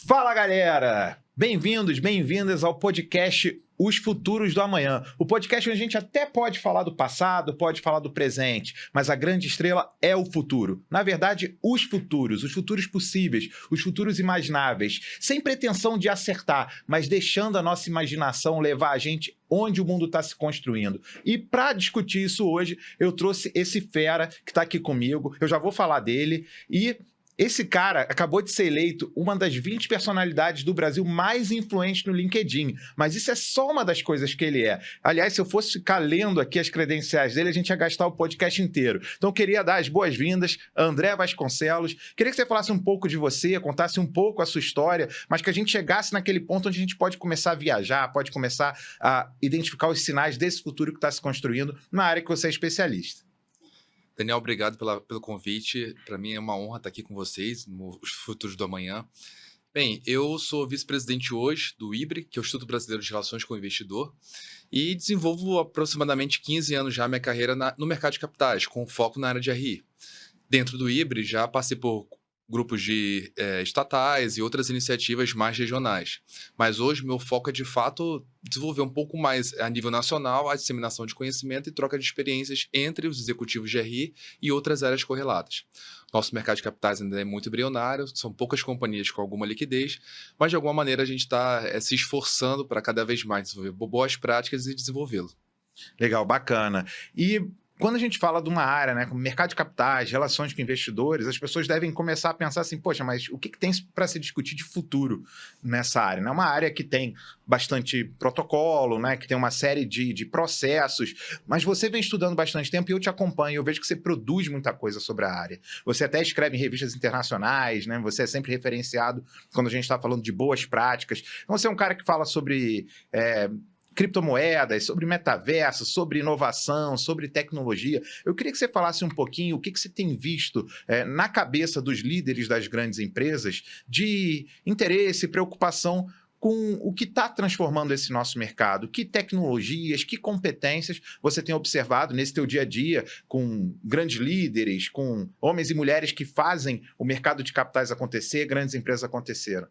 Fala, galera! Bem-vindos, bem-vindas ao podcast Os Futuros do Amanhã. O podcast onde a gente até pode falar do passado, pode falar do presente, mas a grande estrela é o futuro. Na verdade, os futuros possíveis, os futuros imagináveis, sem pretensão de acertar, mas deixando a nossa imaginação levar a gente onde o mundo está se construindo. E para discutir isso hoje, eu trouxe esse fera que está aqui comigo, eu já vou falar dele, e esse cara acabou de ser eleito uma das 20 personalidades do Brasil mais influentes no LinkedIn, mas isso é só uma das coisas que ele é. Aliás, se eu fosse ficar lendo aqui as credenciais dele, a gente ia gastar o podcast inteiro. Então, eu queria dar as boas-vindas a André Vasconcelos. Queria que você falasse um pouco de você, contasse um pouco a sua história, mas que a gente chegasse naquele ponto onde a gente pode começar a viajar, pode começar a identificar os sinais desse futuro que está se construindo na área que você é especialista. Daniel, obrigado pelo convite. Para mim é uma honra estar aqui com vocês nos Futuros do Amanhã. Bem, eu sou vice-presidente hoje do IBRE, que é o Instituto Brasileiro de Relações com o Investidor, e desenvolvo aproximadamente 15 anos já minha carreira no mercado de capitais, com foco na área de RI. Dentro do IBRE, já passei por grupos de estatais e outras iniciativas mais regionais. Mas hoje meu foco é, de fato, desenvolver um pouco mais a nível nacional a disseminação de conhecimento e troca de experiências entre os executivos de RI e outras áreas correlatas. Nosso mercado de capitais ainda é muito embrionário, são poucas companhias com alguma liquidez, mas de alguma maneira a gente está se esforçando para cada vez mais desenvolver boas práticas e desenvolvê-lo. Legal, bacana. E quando a gente fala de uma área, né, como mercado de capitais, relações com investidores, as pessoas devem começar a pensar assim, poxa, mas o que tem para se discutir de futuro nessa área? É uma área que tem bastante protocolo, né, que tem uma série de processos, mas você vem estudando bastante tempo e eu te acompanho, eu vejo que você produz muita coisa sobre a área. Você até escreve em revistas internacionais, né, você é sempre referenciado quando a gente está falando de boas práticas. Então, você é um cara que fala sobre criptomoedas, sobre metaverso, sobre inovação, sobre tecnologia. Eu queria que você falasse um pouquinho o que você tem visto na cabeça dos líderes das grandes empresas de interesse, preocupação com o que está transformando esse nosso mercado. Que tecnologias, que competências você tem observado nesse teu dia a dia com grandes líderes, com homens e mulheres que fazem o mercado de capitais acontecer, grandes empresas acontecerem?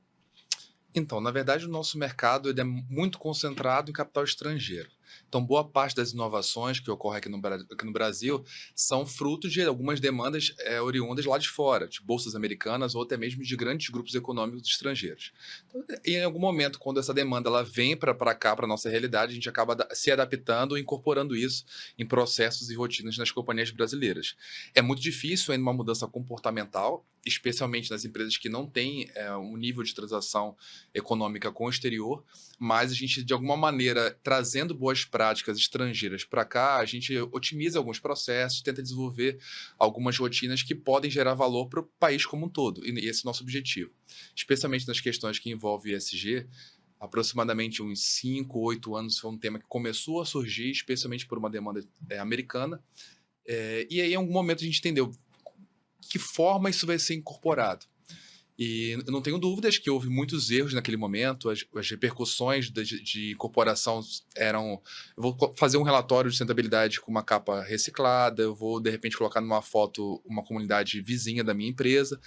Então, na verdade, o nosso mercado ele é muito concentrado em capital estrangeiro. Então, boa parte das inovações que ocorrem aqui no Brasil são frutos de algumas demandas oriundas lá de fora, de bolsas americanas ou até mesmo de grandes grupos econômicos estrangeiros. Então, em algum momento, quando essa demanda ela vem para cá, para a nossa realidade, a gente acaba se adaptando e incorporando isso em processos e rotinas nas companhias brasileiras. É muito difícil ainda uma mudança comportamental, especialmente nas empresas que não têm um nível de transação econômica com o exterior, mas a gente, de alguma maneira, trazendo boas práticas estrangeiras para cá, a gente otimiza alguns processos, tenta desenvolver algumas rotinas que podem gerar valor para o país como um todo, e esse é o nosso objetivo. Especialmente nas questões que envolvem ESG, aproximadamente uns 5, 8 anos foi um tema que começou a surgir, especialmente por uma demanda americana, e aí em algum momento a gente entendeu que forma isso vai ser incorporado. E eu não tenho dúvidas que houve muitos erros naquele momento, as repercussões de incorporação eram... Eu vou fazer um relatório de sustentabilidade com uma capa reciclada, eu vou, de repente, colocar numa foto uma comunidade vizinha da minha empresa,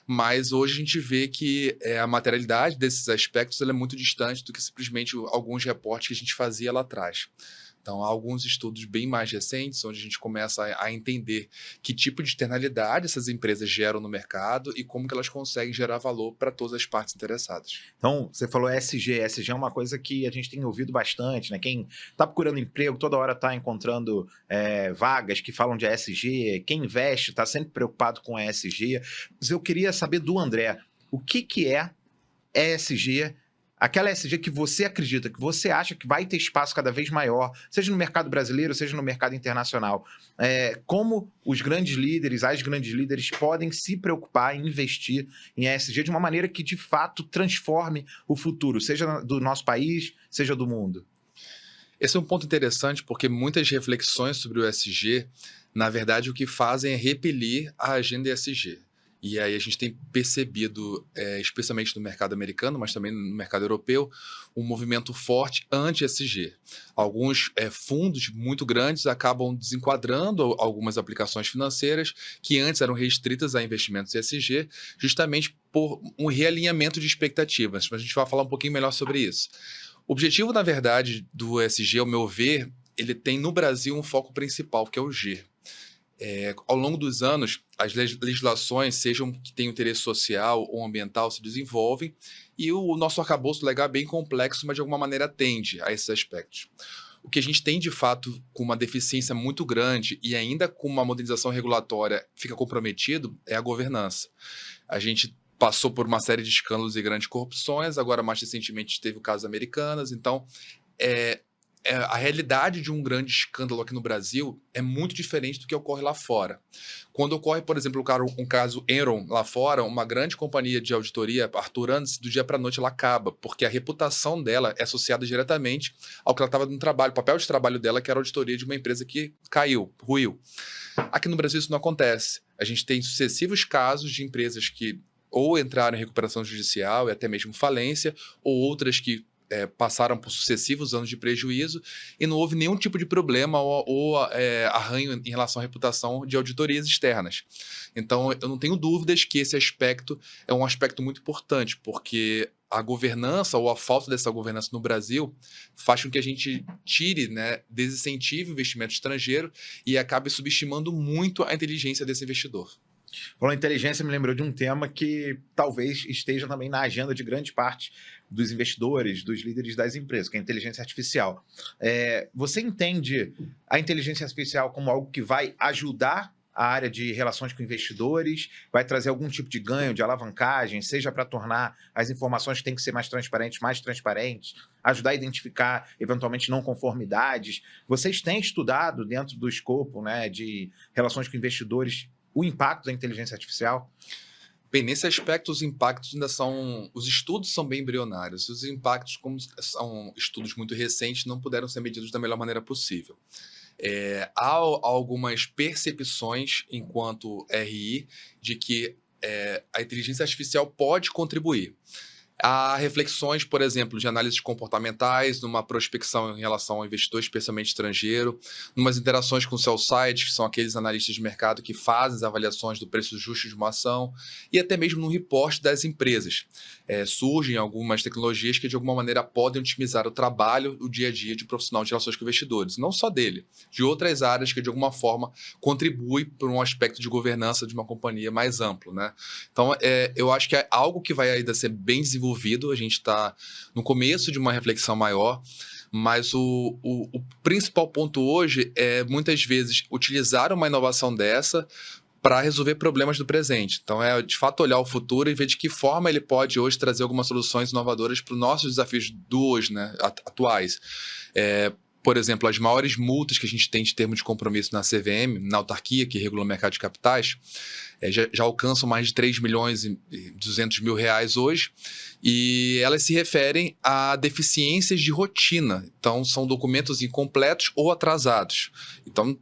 mas hoje a gente vê que a materialidade desses aspectos ela é muito distante do que simplesmente alguns reportes que a gente fazia lá atrás. Então, há alguns estudos bem mais recentes, onde a gente começa a entender que tipo de externalidade essas empresas geram no mercado e como que elas conseguem gerar valor para todas as partes interessadas. Então, você falou ESG. ESG é uma coisa que a gente tem ouvido bastante, né? Quem está procurando emprego, toda hora está encontrando vagas que falam de ESG. Quem investe está sempre preocupado com ESG. Mas eu queria saber do André, o que é ESG? Aquela ESG que você acredita, que você acha que vai ter espaço cada vez maior, seja no mercado brasileiro, seja no mercado internacional. Como os grandes líderes, as grandes líderes podem se preocupar em investir em ESG de uma maneira que, de fato, transforme o futuro, seja do nosso país, seja do mundo. Esse é um ponto interessante porque muitas reflexões sobre o ESG, na verdade, o que fazem é repelir a agenda ESG. E aí a gente tem percebido, especialmente no mercado americano, mas também no mercado europeu, um movimento forte anti-ESG. Alguns fundos muito grandes acabam desenquadrando algumas aplicações financeiras que antes eram restritas a investimentos ESG, justamente por um realinhamento de expectativas. Mas a gente vai falar um pouquinho melhor sobre isso. O objetivo, na verdade, do ESG, ao meu ver, ele tem no Brasil um foco principal, que é o G. Ao longo dos anos, as legislações, sejam que tenham interesse social ou ambiental, se desenvolvem e o nosso arcabouço legal é bem complexo, mas de alguma maneira atende a esses aspectos. O que a gente tem, de fato, com uma deficiência muito grande e ainda com uma modernização regulatória fica comprometido, é a governança. A gente passou por uma série de escândalos e grandes corrupções, agora mais recentemente teve o caso Americanas, então a realidade de um grande escândalo aqui no Brasil é muito diferente do que ocorre lá fora. Quando ocorre, por exemplo, um caso Enron lá fora, uma grande companhia de auditoria, Arthur Andersen, do dia para a noite ela acaba, porque a reputação dela é associada diretamente ao que ela estava no trabalho, o papel de trabalho dela, que era a auditoria de uma empresa que caiu, ruiu. Aqui no Brasil isso não acontece. A gente tem sucessivos casos de empresas que ou entraram em recuperação judicial e até mesmo falência, ou outras que passaram por sucessivos anos de prejuízo e não houve nenhum tipo de problema ou arranho em relação à reputação de auditorias externas. Então, eu não tenho dúvidas que esse aspecto é um aspecto muito importante, porque a governança ou a falta dessa governança no Brasil faz com que a gente tire, desincentive o investimento estrangeiro e acabe subestimando muito a inteligência desse investidor. Falando em inteligência, me lembrou de um tema que talvez esteja também na agenda de grande parte dos investidores, dos líderes das empresas, que é a inteligência artificial. Você entende a inteligência artificial como algo que vai ajudar a área de relações com investidores, vai trazer algum tipo de ganho, de alavancagem, seja para tornar as informações que têm que ser mais transparentes, ajudar a identificar, eventualmente, não conformidades? Vocês têm estudado dentro do escopo, de relações com investidores o impacto da inteligência artificial? Bem, nesse aspecto, os impactos ainda são... Os estudos são bem embrionários. Os impactos, como são estudos muito recentes, não puderam ser medidos da melhor maneira possível. Há algumas percepções, enquanto RI, de que a inteligência artificial pode contribuir. Há reflexões, por exemplo, de análises comportamentais, numa prospecção em relação ao investidor, especialmente estrangeiro, numas interações com sell side, que são aqueles analistas de mercado que fazem as avaliações do preço justo de uma ação, e até mesmo no reporte das empresas. Surgem algumas tecnologias que, de alguma maneira, podem otimizar o trabalho, o dia a dia de profissional de relações com investidores, não só dele, de outras áreas que, de alguma forma, contribuem para um aspecto de governança de uma companhia mais amplo, Então, eu acho que é algo que vai ainda ser bem desenvolvido. A gente está no começo de uma reflexão maior, mas o principal ponto hoje é, muitas vezes, utilizar uma inovação dessa para resolver problemas do presente. Então, de fato olhar o futuro e ver de que forma ele pode hoje trazer algumas soluções inovadoras para os nossos desafios do hoje, atuais. Por exemplo, as maiores multas que a gente tem de termo de compromisso na CVM, na autarquia, que regula o mercado de capitais, já alcançam mais de 3 milhões e 200 mil reais hoje, e elas se referem a deficiências de rotina. Então, são documentos incompletos ou atrasados. Então,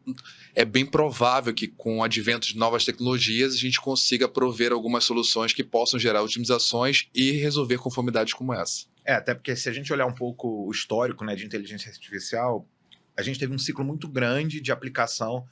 é bem provável que, com o advento de novas tecnologias, a gente consiga prover algumas soluções que possam gerar otimizações e resolver conformidades como essa. Até porque se a gente olhar um pouco o histórico de inteligência artificial, a gente teve um ciclo muito grande de aplicação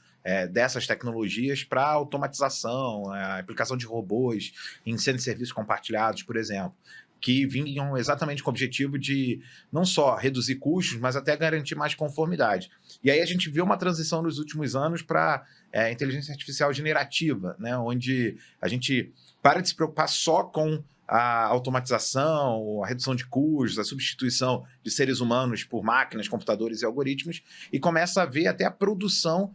dessas tecnologias para automatização, a aplicação de robôs em centros de serviços compartilhados, por exemplo, que vinham exatamente com o objetivo de não só reduzir custos, mas até garantir mais conformidade. E aí a gente viu uma transição nos últimos anos para inteligência artificial generativa, onde a gente para de se preocupar só com a automatização, a redução de custos, a substituição de seres humanos por máquinas, computadores e algoritmos, e começa a ver até a produção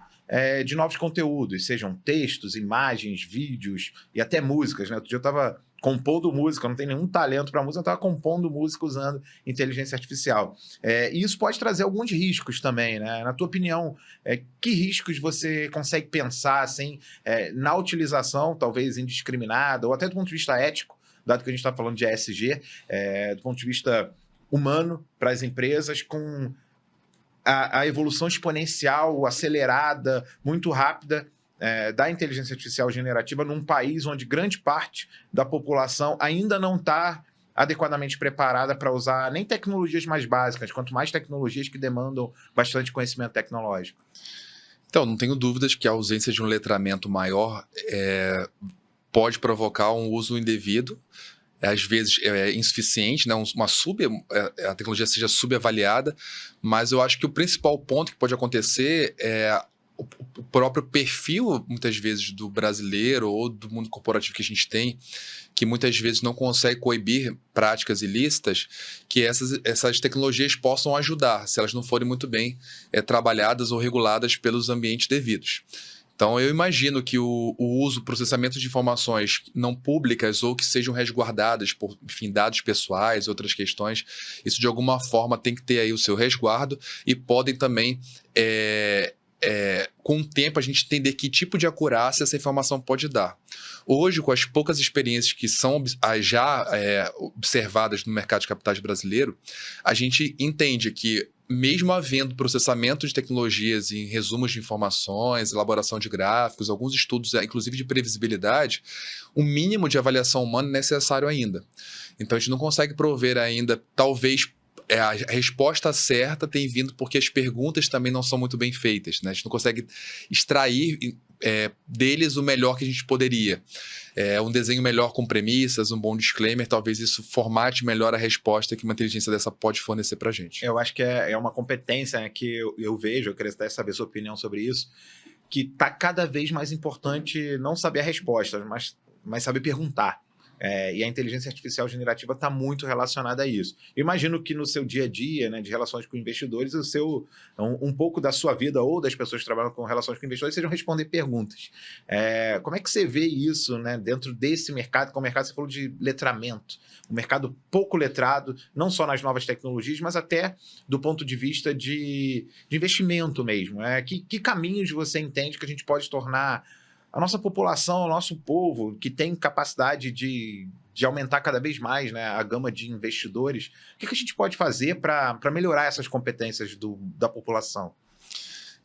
de novos conteúdos, sejam textos, imagens, vídeos e até músicas. Outro dia eu estava compondo música, eu não tenho nenhum talento para música, eu estava compondo música usando inteligência artificial. E isso pode trazer alguns riscos também, Na tua opinião, que riscos você consegue pensar assim, na utilização, talvez indiscriminada, ou até do ponto de vista ético, dado que a gente está falando de ESG, do ponto de vista humano, para as empresas, com a evolução exponencial, acelerada, muito rápida, da inteligência artificial generativa num país onde grande parte da população ainda não está adequadamente preparada para usar nem tecnologias mais básicas, quanto mais tecnologias que demandam bastante conhecimento tecnológico? Então, não tenho dúvidas que a ausência de um letramento maior pode provocar um uso indevido, às vezes insuficiente, né? A tecnologia seja subavaliada, mas eu acho que o principal ponto que pode acontecer é o próprio perfil, muitas vezes, do brasileiro ou do mundo corporativo que a gente tem, que muitas vezes não consegue coibir práticas ilícitas, que essas tecnologias possam ajudar, se elas não forem muito bem trabalhadas ou reguladas pelos ambientes devidos. Então, eu imagino que o uso, processamento de informações não públicas ou que sejam resguardadas por, enfim, dados pessoais, outras questões, isso de alguma forma tem que ter aí o seu resguardo e podem também, com o tempo, a gente entender que tipo de acurácia essa informação pode dar. Hoje, com as poucas experiências que são já observadas no mercado de capitais brasileiro, a gente entende que mesmo havendo processamento de tecnologias em resumos de informações, elaboração de gráficos, alguns estudos, inclusive de previsibilidade, o mínimo de avaliação humana é necessário ainda. Então, a gente não consegue prover ainda, talvez, a resposta certa tem vindo porque as perguntas também não são muito bem feitas, né? A gente não consegue extrair deles o melhor que a gente poderia. Um desenho melhor com premissas, um bom disclaimer, talvez isso formate melhor a resposta que uma inteligência dessa pode fornecer para a gente. Eu acho que é uma competência, né, que eu vejo, eu queria até saber sua opinião sobre isso, que está cada vez mais importante não saber a resposta, mas saber perguntar. E a inteligência artificial generativa está muito relacionada a isso. Eu imagino que no seu dia a dia, né, de relações com investidores, um pouco da sua vida ou das pessoas que trabalham com relações com investidores sejam responder perguntas. Como é que você vê isso, né, dentro desse mercado, que é um mercado, você falou de letramento, um mercado pouco letrado, não só nas novas tecnologias, mas até do ponto de vista de investimento mesmo. Que caminhos você entende que a gente pode tornar a nossa população, o nosso povo, que tem capacidade de aumentar cada vez mais, né, a gama de investidores, o que a gente pode fazer para melhorar essas competências da população?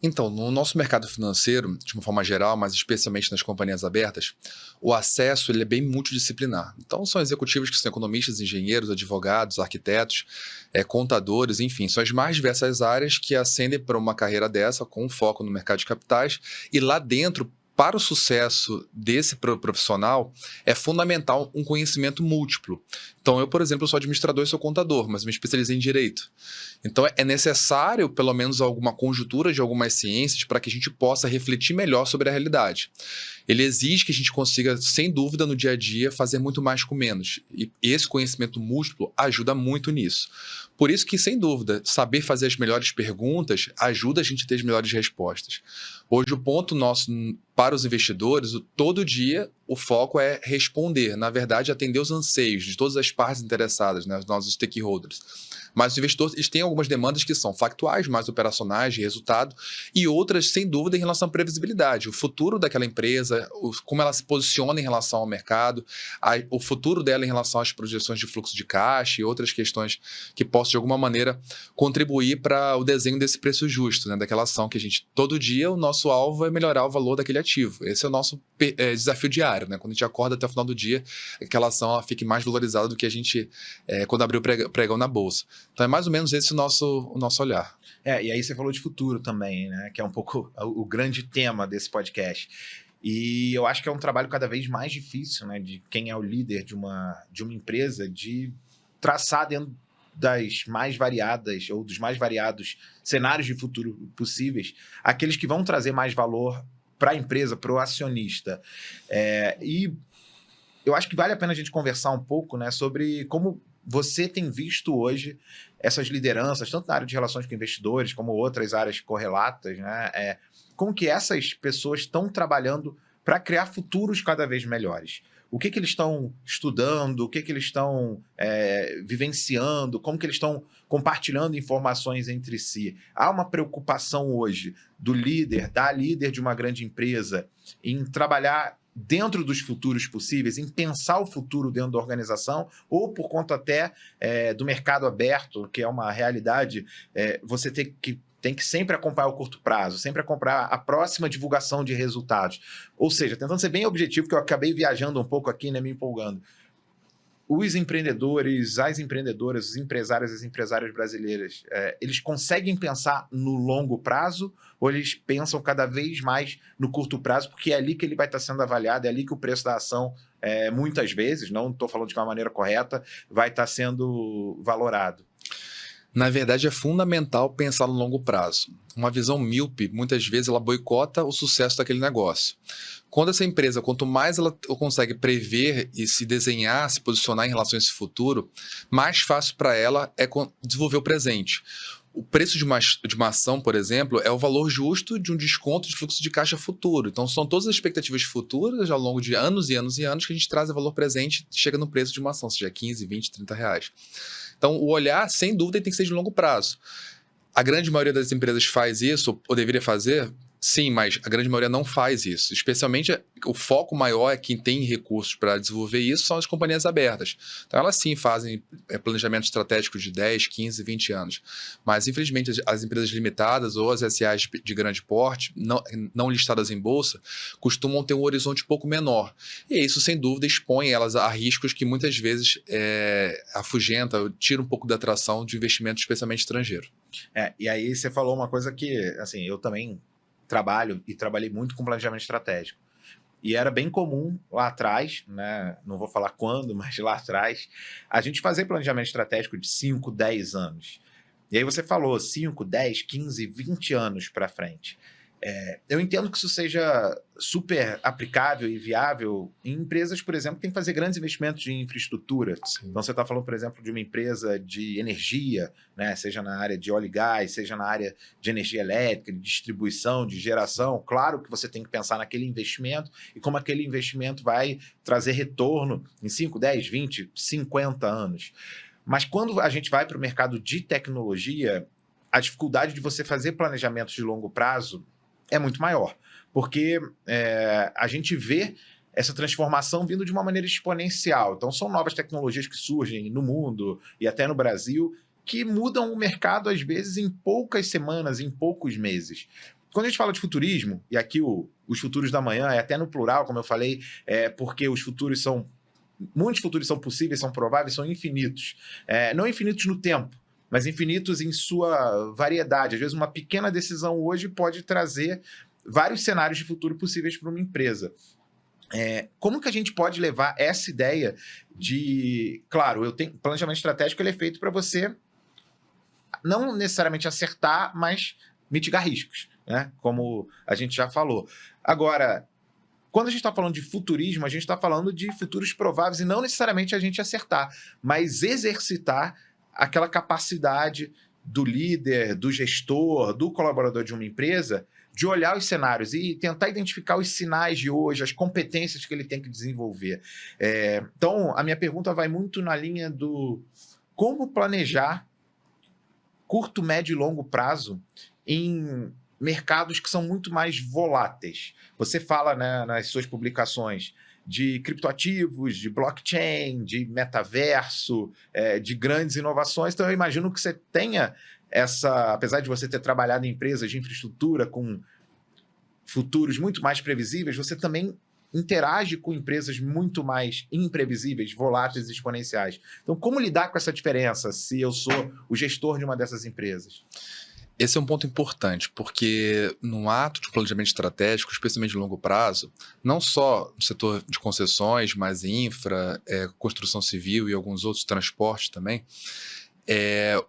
Então, no nosso mercado financeiro, de uma forma geral, mas especialmente nas companhias abertas, o acesso ele é bem multidisciplinar. Então, são executivos que são economistas, engenheiros, advogados, arquitetos, contadores, enfim, são as mais diversas áreas que ascendem para uma carreira dessa, com foco no mercado de capitais, e lá dentro, para o sucesso desse profissional, é fundamental um conhecimento múltiplo. Então, eu, por exemplo, sou administrador e sou contador, mas me especializei em direito. Então, é necessário, pelo menos, alguma conjuntura de algumas ciências para que a gente possa refletir melhor sobre a realidade. Ele exige que a gente consiga, sem dúvida, no dia a dia, fazer muito mais com menos. E esse conhecimento múltiplo ajuda muito nisso. Por isso que, sem dúvida, saber fazer as melhores perguntas ajuda a gente a ter as melhores respostas. Hoje, o ponto nosso para os investidores, todo dia, o foco é responder, na verdade, atender os anseios de todas as partes interessadas, né, os nossos stakeholders. Mas os investidores eles têm algumas demandas que são factuais, mais operacionais, de resultado, e outras, sem dúvida, em relação à previsibilidade. O futuro daquela empresa, como ela se posiciona em relação ao mercado, o futuro dela em relação às projeções de fluxo de caixa e outras questões que possam, de alguma maneira, contribuir para o desenho desse preço justo, né, daquela ação que a gente, todo dia, o nosso alvo é melhorar o valor daquele ativo. Esse é o nosso desafio diário, né? Quando a gente acorda até o final do dia, aquela ação ela fique mais valorizada do que a gente, quando abriu o pregão na bolsa. Então é mais ou menos esse o nosso olhar. E aí você falou de futuro também, né? Que é um pouco o grande tema desse podcast. E eu acho que é um trabalho cada vez mais difícil, né? De quem é o líder de uma empresa, de traçar dentro das mais variadas ou dos mais variados cenários de futuro possíveis, aqueles que vão trazer mais valor para a empresa, para o acionista. E eu acho que vale a pena a gente conversar um pouco, né, sobre como você tem visto hoje essas lideranças, tanto na área de relações com investidores, como outras áreas correlatas, né, como que essas pessoas estão trabalhando para criar futuros cada vez melhores. O que eles estão estudando, o que eles estão vivenciando, como que eles estão compartilhando informações entre si. Há uma preocupação hoje do líder, da líder de uma grande empresa, em trabalhar dentro dos futuros possíveis, em pensar o futuro dentro da organização, ou por conta até do mercado aberto, que é uma realidade, você ter que tem que sempre acompanhar o curto prazo, sempre acompanhar a próxima divulgação de resultados. Ou seja, tentando ser bem objetivo, que eu acabei viajando um pouco aqui, né, me empolgando. Os empreendedores, as empreendedoras, os empresários e as empresárias brasileiras, eles conseguem pensar no longo prazo ou eles pensam cada vez mais no curto prazo, porque é ali que ele vai estar sendo avaliado, é ali que o preço da ação, muitas vezes, não estou falando de uma maneira correta, vai estar sendo valorado? Na verdade, é fundamental pensar no longo prazo. Uma visão míope, muitas vezes, ela boicota o sucesso daquele negócio. Quando essa empresa, quanto mais ela consegue prever e se desenhar, se posicionar em relação a esse futuro, mais fácil para ela é desenvolver o presente. O preço de uma ação, por exemplo, é o valor justo de um desconto de fluxo de caixa futuro. Então, são todas as expectativas futuras ao longo de anos e anos e anos que a gente traz o valor presente e chega no preço de uma ação, seja 15, 20, 30 reais. Então, o olhar, sem dúvida, tem que ser de longo prazo. A grande maioria das empresas faz isso, ou deveria fazer? Sim, mas a grande maioria não faz isso. Especialmente, o foco maior é quem tem recursos para desenvolver isso são as companhias abertas. Então, elas sim fazem planejamento estratégico de 10, 15, 20 anos. Mas, infelizmente, as empresas limitadas ou as SAs de grande porte, não listadas em bolsa, costumam ter um horizonte um pouco menor. E isso, sem dúvida, expõe elas a riscos que muitas vezes afugenta, tira um pouco da atração de investimento, especialmente estrangeiro. E aí você falou uma coisa que, assim, eu também trabalhei muito com planejamento estratégico. E era bem comum lá atrás, né? Não vou falar quando, mas lá atrás, a gente fazer planejamento estratégico de 5, 10 anos. E aí você falou 5, 10, 15, 20 anos para frente. Eu entendo que isso seja super aplicável e viável em empresas, por exemplo, que têm que fazer grandes investimentos de infraestrutura. Sim. Então, você está falando, por exemplo, de uma empresa de energia, né? Seja na área de óleo e gás, seja na área de energia elétrica, de distribuição, de geração. Claro que você tem que pensar naquele investimento e como aquele investimento vai trazer retorno em 5, 10, 20, 50 anos. Mas quando a gente vai para o mercado de tecnologia, a dificuldade de você fazer planejamentos de longo prazo é muito maior, porque a gente vê essa transformação vindo de uma maneira exponencial. Então, são novas tecnologias que surgem no mundo e até no Brasil, que mudam o mercado, às vezes, em poucas semanas, em poucos meses. Quando a gente fala de futurismo, e aqui os futuros da manhã é até no plural, como eu falei, porque muitos futuros são possíveis, são prováveis, são infinitos. Não infinitos no tempo, mas infinitos em sua variedade. Às vezes, uma pequena decisão hoje pode trazer vários cenários de futuro possíveis para uma empresa. Como que a gente pode levar essa ideia de... Claro, planejamento estratégico ele é feito para você não necessariamente acertar, mas mitigar riscos, né? Como a gente já falou. Agora, quando a gente está falando de futurismo, a gente está falando de futuros prováveis e não necessariamente a gente acertar, mas exercitar aquela capacidade do líder, do gestor, do colaborador de uma empresa de olhar os cenários e tentar identificar os sinais de hoje, as competências que ele tem que desenvolver. Então, a minha pergunta vai muito na linha do como planejar curto, médio e longo prazo em mercados que são muito mais voláteis. Você fala, né, nas suas publicações de criptoativos, de blockchain, de metaverso, de grandes inovações. Então, eu imagino que você tenha apesar de você ter trabalhado em empresas de infraestrutura com futuros muito mais previsíveis, você também interage com empresas muito mais imprevisíveis, voláteis e exponenciais. Então, como lidar com essa diferença se eu sou o gestor de uma dessas empresas? Esse é um ponto importante, porque no ato de planejamento estratégico, especialmente de longo prazo, não só no setor de concessões, mas infra, construção civil e alguns outros transportes também,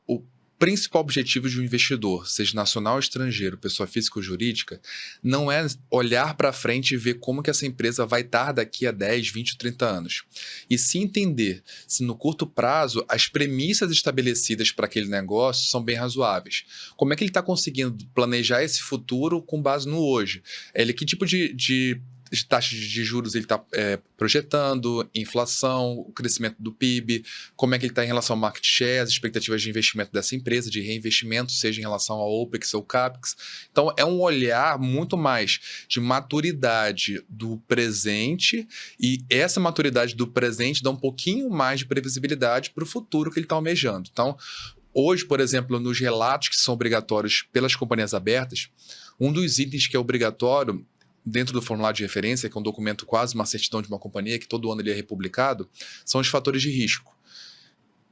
o principal objetivo de um investidor, seja nacional ou estrangeiro, pessoa física ou jurídica, não é olhar para frente e ver como que essa empresa vai estar daqui a 10, 20, 30 anos. E sim entender se no curto prazo as premissas estabelecidas para aquele negócio são bem razoáveis. Como é que ele está conseguindo planejar esse futuro com base no hoje? Que tipo de taxas de juros ele está projetando, inflação, o crescimento do PIB, como é que ele está em relação ao market share, as expectativas de investimento dessa empresa, de reinvestimento, seja em relação ao OPEX ou CAPEX. Então, é um olhar muito mais de maturidade do presente e essa maturidade do presente dá um pouquinho mais de previsibilidade para o futuro que ele está almejando. Então, Hoje, por exemplo, nos relatos que são obrigatórios pelas companhias abertas, um dos itens que é obrigatório dentro do formulário de referência, que é um documento quase uma certidão de uma companhia, que todo ano ele é republicado, são os fatores de risco.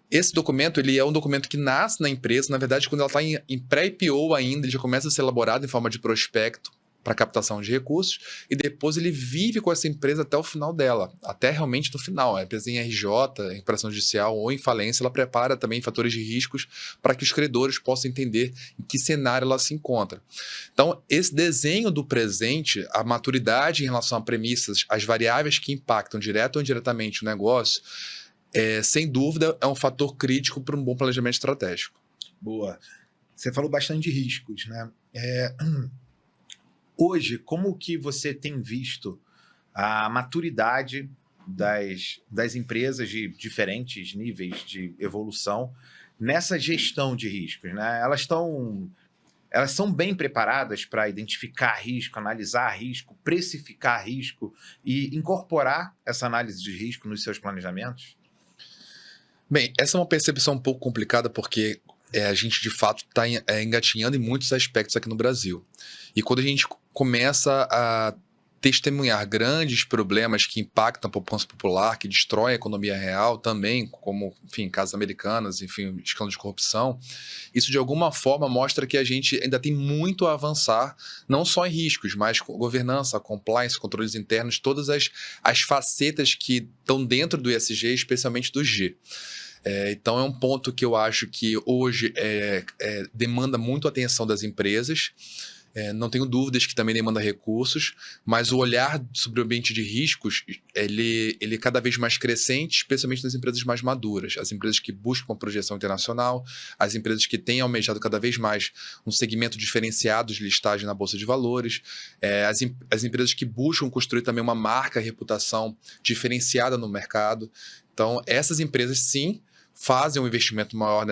Esse documento, ele é um documento que nasce na empresa, na verdade, quando ela está em pré-IPO ainda, ele já começa a ser elaborado em forma de prospecto para captação de recursos, e depois ele vive com essa empresa até o final dela, até realmente no final. A empresa em RJ, em recuperação judicial ou em falência, ela prepara também fatores de riscos para que os credores possam entender em que cenário ela se encontra. Então, esse desenho do presente, a maturidade em relação a premissas, as variáveis que impactam direto ou indiretamente o negócio, sem dúvida, é um fator crítico para um bom planejamento estratégico. Boa. Você falou bastante de riscos, né? Hoje, como que você tem visto a maturidade das empresas de diferentes níveis de evolução nessa gestão de riscos, né? Elas são bem preparadas para identificar risco, analisar risco, precificar risco e incorporar essa análise de risco nos seus planejamentos? Bem, essa é uma percepção um pouco complicada porque a gente, de fato, está engatinhando em muitos aspectos aqui no Brasil. E quando a gente começa a testemunhar grandes problemas que impactam a população popular, que destroem a economia real também, como, enfim, casas americanas, enfim, escândalos de corrupção, isso de alguma forma mostra que a gente ainda tem muito a avançar, não só em riscos, mas com governança, compliance, controles internos, todas as facetas que estão dentro do ESG, especialmente do G. Então é um ponto que eu acho que hoje demanda muito a atenção das empresas. Não tenho dúvidas que também demanda recursos, mas o olhar sobre o ambiente de riscos, ele é cada vez mais crescente, especialmente nas empresas mais maduras, as empresas que buscam uma projeção internacional, as empresas que têm almejado cada vez mais um segmento diferenciado de listagem na Bolsa de Valores, as empresas que buscam construir também uma marca, reputação diferenciada no mercado. Então, essas empresas, sim, fazem um investimento maior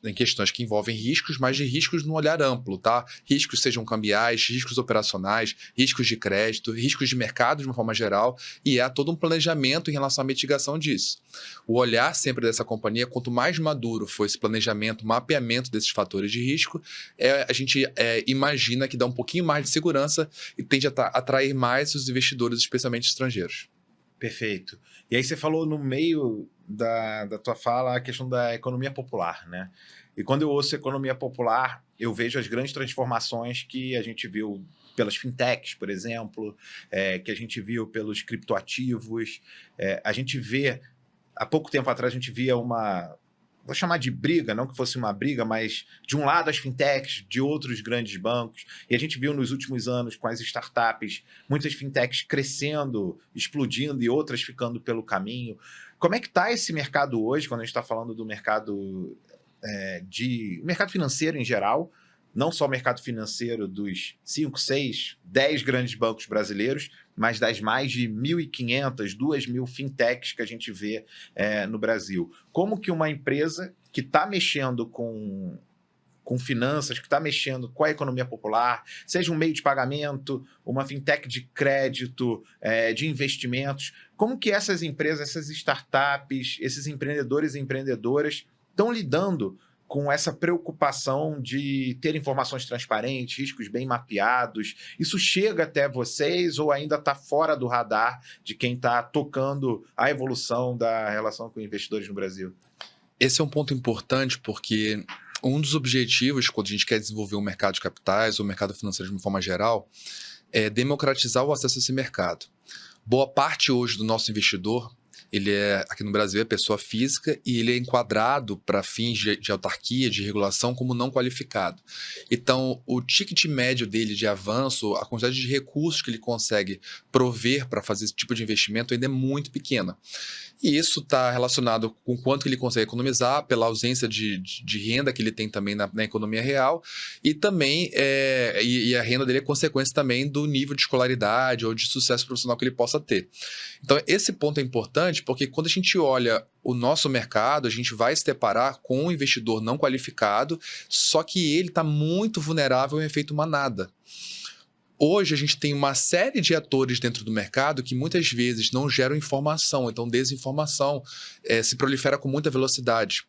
em questões que envolvem riscos, mas de riscos no olhar amplo, tá? Riscos sejam cambiais, riscos operacionais, riscos de crédito, riscos de mercado de uma forma geral, e há todo um planejamento em relação à mitigação disso. O olhar sempre dessa companhia, quanto mais maduro for esse planejamento, mapeamento desses fatores de risco, a gente imagina que dá um pouquinho mais de segurança e tende a atrair mais os investidores, especialmente estrangeiros. Perfeito. E aí você falou no meio da tua fala a questão da economia popular, né? E quando eu ouço economia popular, eu vejo as grandes transformações que a gente viu pelas fintechs, por exemplo, que a gente viu pelos criptoativos. A gente vê, há pouco tempo atrás, a gente via vou chamar de briga, não que fosse uma briga, mas de um lado as fintechs, de outros grandes bancos. E a gente viu nos últimos anos com as startups, muitas fintechs crescendo, explodindo e outras ficando pelo caminho. Como é que está esse mercado hoje, quando a gente está falando do mercado mercado financeiro em geral, não só o mercado financeiro dos 5, 6, 10 grandes bancos brasileiros, mas das mais de 1.500, 2.000 fintechs que a gente vê no Brasil. Como que uma empresa que está mexendo com finanças, que está mexendo com a economia popular, seja um meio de pagamento, uma fintech de crédito, de investimentos, como que essas empresas, essas startups, esses empreendedores e empreendedoras estão lidando com essa preocupação de ter informações transparentes, riscos bem mapeados? Isso chega até vocês ou ainda está fora do radar de quem está tocando a evolução da relação com investidores no Brasil? Esse é um ponto importante porque um dos objetivos, quando a gente quer desenvolver um mercado de capitais ou o mercado financeiro de uma forma geral, é democratizar o acesso a esse mercado. Boa parte hoje do nosso investidor, ele aqui no Brasil, é pessoa física e ele é enquadrado para fins de autarquia, de regulação, como não qualificado. Então, o ticket médio dele de avanço, a quantidade de recursos que ele consegue prover para fazer esse tipo de investimento ainda é muito pequena. E isso está relacionado com o quanto que ele consegue economizar, pela ausência de renda que ele tem também na economia real, e também e a renda dele é consequência também do nível de escolaridade ou de sucesso profissional que ele possa ter. Então, esse ponto é importante porque quando a gente olha o nosso mercado, a gente vai se deparar com um investidor não qualificado, só que ele está muito vulnerável ao efeito manada. Hoje a gente tem uma série de atores dentro do mercado que muitas vezes não geram informação, então desinformação se prolifera com muita velocidade.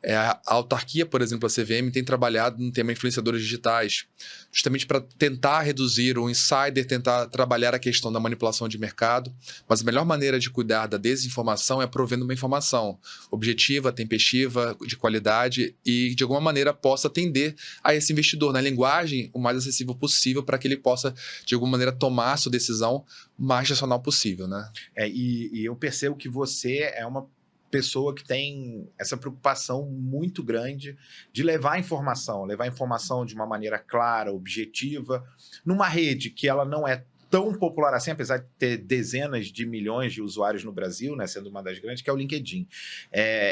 A autarquia, por exemplo, a CVM, tem trabalhado no tema influenciadores digitais, justamente para tentar reduzir o insider, tentar trabalhar a questão da manipulação de mercado. Mas a melhor maneira de cuidar da desinformação é provendo uma informação objetiva, tempestiva, de qualidade e, de alguma maneira, possa atender a esse investidor na linguagem o mais acessível possível para que ele possa, de alguma maneira, tomar a sua decisão mais racional possível, né? E eu percebo que você é uma pessoa que tem essa preocupação muito grande de levar a informação de uma maneira clara, objetiva, numa rede que ela não é tão popular assim, apesar de ter dezenas de milhões de usuários no Brasil, né, sendo uma das grandes, que é o LinkedIn.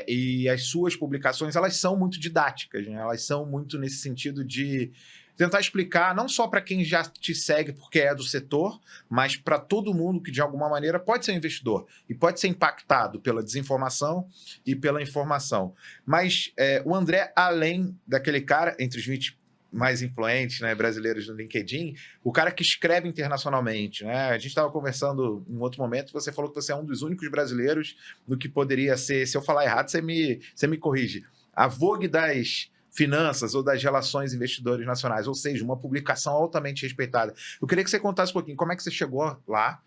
E as suas publicações, elas são muito didáticas, né? Elas são muito nesse sentido de tentar explicar, não só para quem já te segue porque é do setor, mas para todo mundo que, de alguma maneira, pode ser um investidor e pode ser impactado pela desinformação e pela informação. Mas o André, além daquele cara, entre os 20 mais influentes, né, brasileiros no LinkedIn, o cara que escreve internacionalmente, né? A gente estava conversando em outro momento, você falou que você é um dos únicos brasileiros no que poderia ser, se eu falar errado, você me corrige, a Vogue das finanças ou das relações investidores nacionais, ou seja, uma publicação altamente respeitada. Eu queria que você contasse um pouquinho como é que você chegou lá,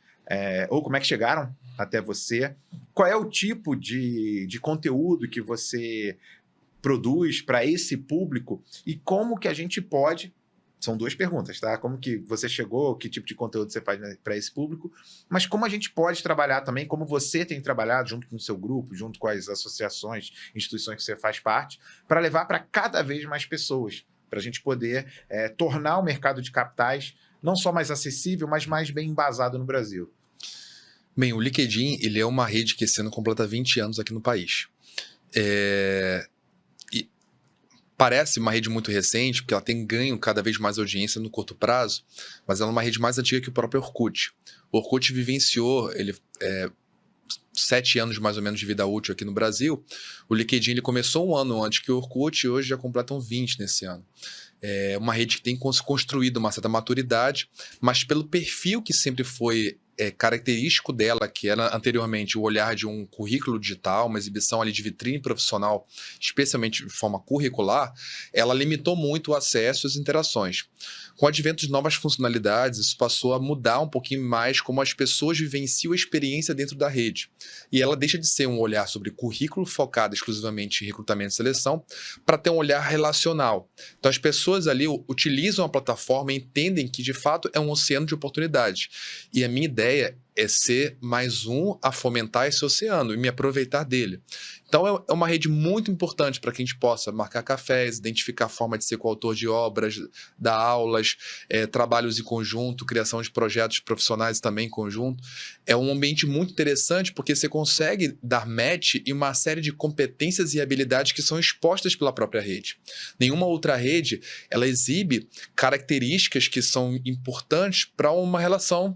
ou como é que chegaram até você, qual é o tipo de conteúdo que você produz para esse público e como que a gente pode... São duas perguntas, tá? Como que você chegou, que tipo de conteúdo você faz para esse público, mas como a gente pode trabalhar também, como você tem trabalhado junto com o seu grupo, junto com as associações, instituições que você faz parte, para levar para cada vez mais pessoas, para a gente poder tornar o mercado de capitais não só mais acessível, mas mais bem embasado no Brasil. Bem, o LinkedIn, ele é uma rede que esse ano completa 20 anos aqui no país. Parece uma rede muito recente, porque ela tem ganho cada vez mais audiência no curto prazo, mas ela é uma rede mais antiga que o próprio Orkut. O Orkut vivenciou 7 anos mais ou menos de vida útil aqui no Brasil. O LinkedIn ele começou um ano antes que o Orkut e hoje já completam 20 nesse ano. É uma rede que tem construído uma certa maturidade, mas pelo perfil que sempre foi característico dela, que era anteriormente o olhar de um currículo digital, uma exibição ali de vitrine profissional, especialmente de forma curricular, ela limitou muito o acesso e as interações. Com o advento de novas funcionalidades, isso passou a mudar um pouquinho mais como as pessoas vivenciam a experiência dentro da rede. E ela deixa de ser um olhar sobre currículo focado exclusivamente em recrutamento e seleção, para ter um olhar relacional. Então as pessoas ali utilizam a plataforma e entendem que de fato é um oceano de oportunidades. E a minha ideia é ser mais um a fomentar esse oceano e me aproveitar dele. Então é uma rede muito importante para que a gente possa marcar cafés, identificar a forma de ser coautor de obras, dar aulas, trabalhos em conjunto, criação de projetos profissionais também em conjunto. É um ambiente muito interessante porque você consegue dar match em uma série de competências e habilidades que são expostas pela própria rede. Nenhuma outra rede ela exibe características que são importantes para uma relação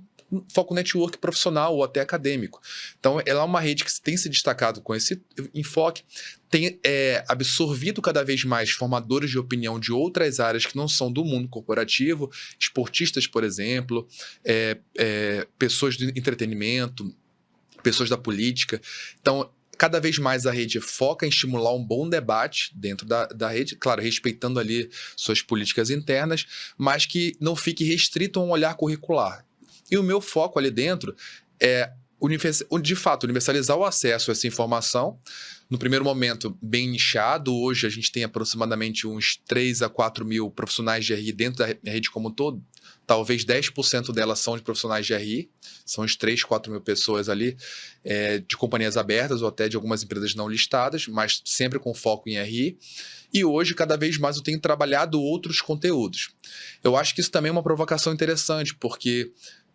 foco network profissional ou até acadêmico. Então, ela é uma rede que tem se destacado com esse enfoque, tem absorvido cada vez mais formadores de opinião de outras áreas que não são do mundo corporativo, esportistas, por exemplo, pessoas do entretenimento, pessoas da política. Então, cada vez mais a rede foca em estimular um bom debate dentro da rede, claro, respeitando ali suas políticas internas, mas que não fique restrito a um olhar curricular. E o meu foco ali dentro é, de fato, universalizar o acesso a essa informação. No primeiro momento, bem nichado. Hoje a gente tem aproximadamente uns 3 a 4 mil profissionais de RI dentro da rede como um todo. Talvez 10% delas são de profissionais de RI. São uns 3, 4 mil pessoas ali de companhias abertas ou até de algumas empresas não listadas, mas sempre com foco em RI. E hoje, cada vez mais, eu tenho trabalhado outros conteúdos. Eu acho que isso também é uma provocação interessante, porque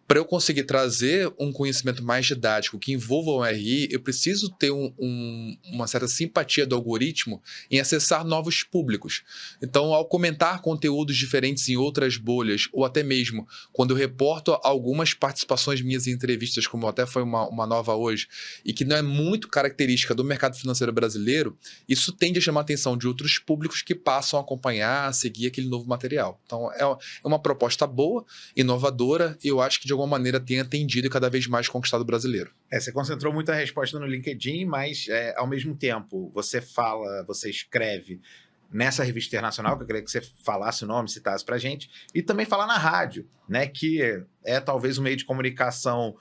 para eu conseguir trazer um conhecimento mais didático que envolva o RI, eu preciso ter uma certa simpatia do algoritmo em acessar novos públicos. Então, ao comentar conteúdos diferentes em outras bolhas, ou até mesmo quando eu reporto algumas participações minhas em entrevistas, como até foi uma nova hoje, e que não é muito característica do mercado financeiro brasileiro, isso tende a chamar a atenção de outros públicos que passam a acompanhar, a seguir aquele novo material. Então, é uma proposta boa, inovadora, e eu acho que de alguma maneira tenha atendido e cada vez mais conquistado o brasileiro. Você concentrou muita resposta no LinkedIn, mas ao mesmo tempo você fala, você escreve nessa revista internacional, que eu queria que você falasse o nome, citasse pra gente, e também falar na rádio, né, que é talvez o meio de comunicação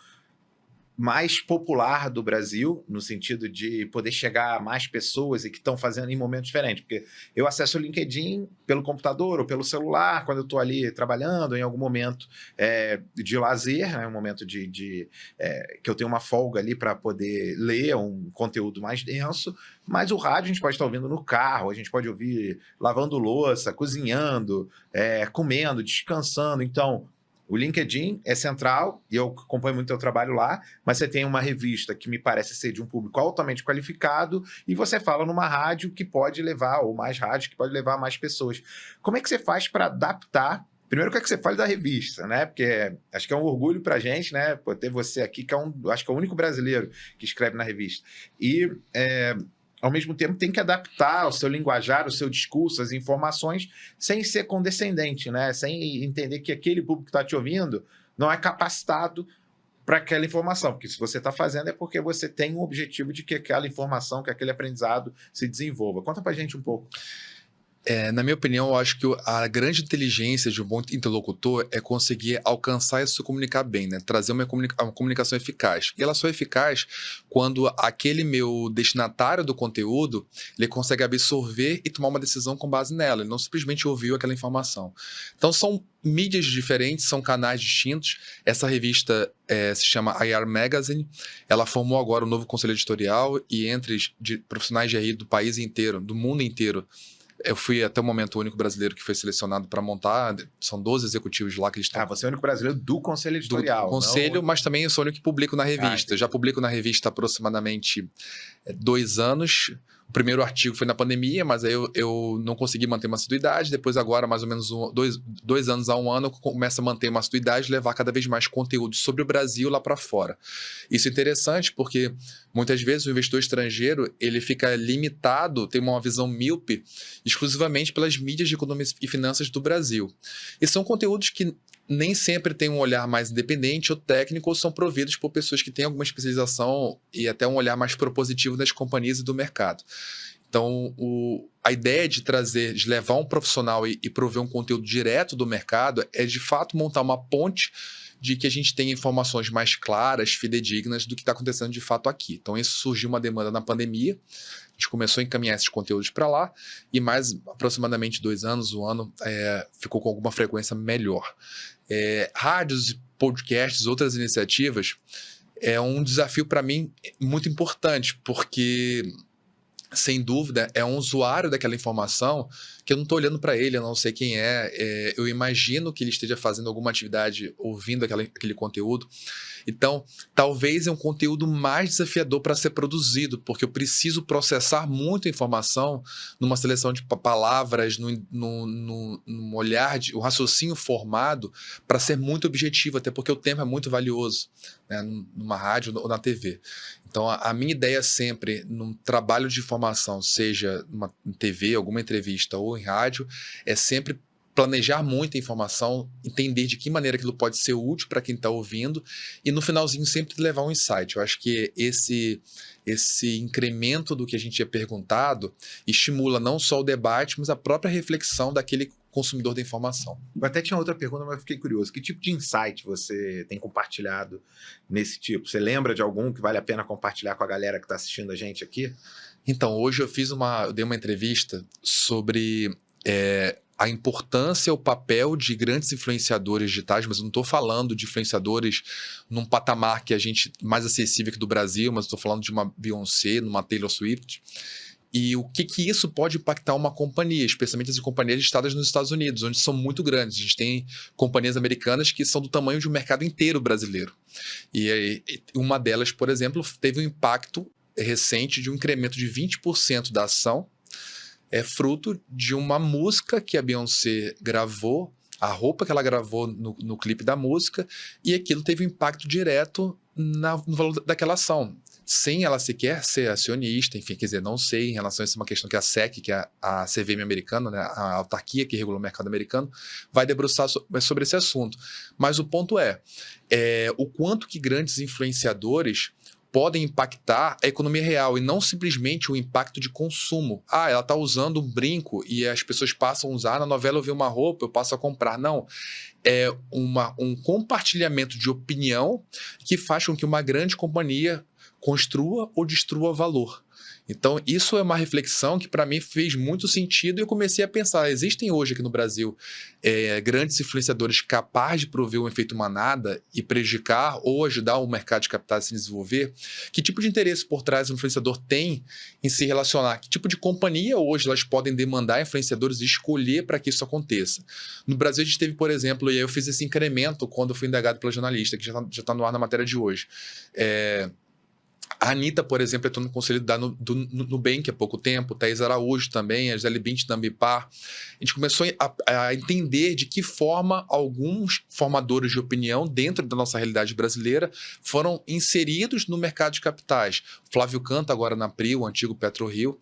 mais popular do Brasil, no sentido de poder chegar a mais pessoas e que estão fazendo em momentos diferentes, porque eu acesso o LinkedIn pelo computador ou pelo celular, quando eu estou ali trabalhando, em algum momento de lazer, né, um momento que eu tenho uma folga ali para poder ler um conteúdo mais denso, mas o rádio a gente pode estar ouvindo no carro, a gente pode ouvir lavando louça, cozinhando, comendo, descansando, então o LinkedIn é central e eu acompanho muito o teu trabalho lá, mas você tem uma revista que me parece ser de um público altamente qualificado e você fala numa rádio que pode levar, ou mais rádio que pode levar mais pessoas. Como é que você faz para adaptar? Primeiro, o que você fala da revista, né? Porque acho que é um orgulho pra gente, né? Por ter você aqui, que acho que é o único brasileiro que escreve na revista. E ao mesmo tempo tem que adaptar o seu linguajar, o seu discurso, as informações, sem ser condescendente, né? Sem entender que aquele público que está te ouvindo não é capacitado para aquela informação, porque se você está fazendo é porque você tem um objetivo de que aquela informação, que aquele aprendizado se desenvolva. Conta para a gente um pouco. Na minha opinião, eu acho que a grande inteligência de um bom interlocutor é conseguir alcançar e se comunicar bem, né? Trazer uma comunicação eficaz. E ela só é eficaz quando aquele meu destinatário do conteúdo, ele consegue absorver e tomar uma decisão com base nela. Ele não simplesmente ouviu aquela informação. Então, são mídias diferentes, são canais distintos. Essa revista se chama IR Magazine. Ela formou agora um novo conselho editorial e entre profissionais de RI do país inteiro, do mundo inteiro, eu fui até o momento o único brasileiro que foi selecionado para montar. São 12 executivos lá que eles estão. Você é o único brasileiro do conselho editorial. Do conselho, mas também eu sou o único que publico na revista. Já publico na revista há aproximadamente 2 anos. O primeiro artigo foi na pandemia, mas aí eu não consegui manter uma assiduidade. Depois, agora, mais ou menos 2 anos a 1 ano, eu começo a manter uma assiduidade e levar cada vez mais conteúdo sobre o Brasil lá para fora. Isso é interessante porque muitas vezes o investidor estrangeiro ele fica limitado, tem uma visão míope exclusivamente pelas mídias de economia e finanças do Brasil. E são conteúdos que nem sempre têm um olhar mais independente ou técnico, ou são providos por pessoas que têm alguma especialização e até um olhar mais propositivo das companhias e do mercado. Então, a ideia de levar um profissional e prover um conteúdo direto do mercado é, de fato, montar uma ponte de que a gente tenha informações mais claras, fidedignas do que está acontecendo de fato aqui. Então, isso surgiu uma demanda na pandemia. A gente começou a encaminhar esses conteúdos para lá e mais aproximadamente 2 anos, 1 ano, ficou com alguma frequência melhor. Rádios, podcasts, outras iniciativas, é um desafio para mim muito importante, porque, sem dúvida, é um usuário daquela informação que eu não estou olhando para ele, eu não sei quem eu imagino que ele esteja fazendo alguma atividade ouvindo aquele conteúdo. Então, talvez é um conteúdo mais desafiador para ser produzido, porque eu preciso processar muita informação numa seleção de palavras, num olhar, um raciocínio formado para ser muito objetivo, até porque o tempo é muito valioso, né, numa rádio ou na TV. Então, a minha ideia sempre, num trabalho de informação, seja em TV, alguma entrevista ou em rádio, é sempre planejar muita informação, entender de que maneira aquilo pode ser útil para quem está ouvindo e no finalzinho sempre levar um insight. Eu acho que esse incremento do que a gente tinha perguntado estimula não só o debate, mas a própria reflexão daquele consumidor da informação. Eu até tinha outra pergunta, mas eu fiquei curioso. Que tipo de insight você tem compartilhado nesse tipo? Você lembra de algum que vale a pena compartilhar com a galera que está assistindo a gente aqui? Então, hoje eu dei uma entrevista sobre a importância, o papel de grandes influenciadores digitais, mas eu não estou falando de influenciadores num patamar que a gente mais acessível aqui do Brasil, mas estou falando de uma Beyoncé, numa Taylor Swift. E o que isso pode impactar uma companhia, especialmente as companhias listadas nos Estados Unidos, onde são muito grandes. A gente tem companhias americanas que são do tamanho de um mercado inteiro brasileiro. E uma delas, por exemplo, teve um impacto recente de um incremento de 20% da ação, fruto de uma música que a Beyoncé gravou, a roupa que ela gravou no clipe da música, e aquilo teve um impacto direto no valor daquela ação. sem ela sequer ser acionista, enfim, quer dizer, não sei em relação a isso, é uma questão que a SEC, que é a CVM americana, né, a autarquia que regula o mercado americano, vai debruçar sobre esse assunto. Mas o ponto é o quanto que grandes influenciadores podem impactar a economia real e não simplesmente o impacto de consumo. Ah, ela está usando um brinco e as pessoas passam a usar, na novela eu vi uma roupa, eu passo a comprar. Não, é um compartilhamento de opinião que faz com que uma grande companhia construa ou destrua valor. Então, isso é uma reflexão que, para mim, fez muito sentido e eu comecei a pensar, existem hoje aqui no Brasil grandes influenciadores capazes de prover um efeito manada e prejudicar ou ajudar o mercado de capitais a se desenvolver? Que tipo de interesse por trás o influenciador tem em se relacionar? Que tipo de companhia hoje elas podem demandar influenciadores e escolher para que isso aconteça? No Brasil, a gente teve, por exemplo, e aí eu fiz esse incremento quando eu fui indagado pela jornalista, que já está no ar na matéria de hoje. A Anitta, por exemplo, entrou no conselho do Nubank há pouco tempo, Thaís Araújo também, a Gisele Bündchen da Ambipar. A gente começou a entender de que forma alguns formadores de opinião dentro da nossa realidade brasileira foram inseridos no mercado de capitais. Flávio Canto, agora na PRI, o antigo PetroRio,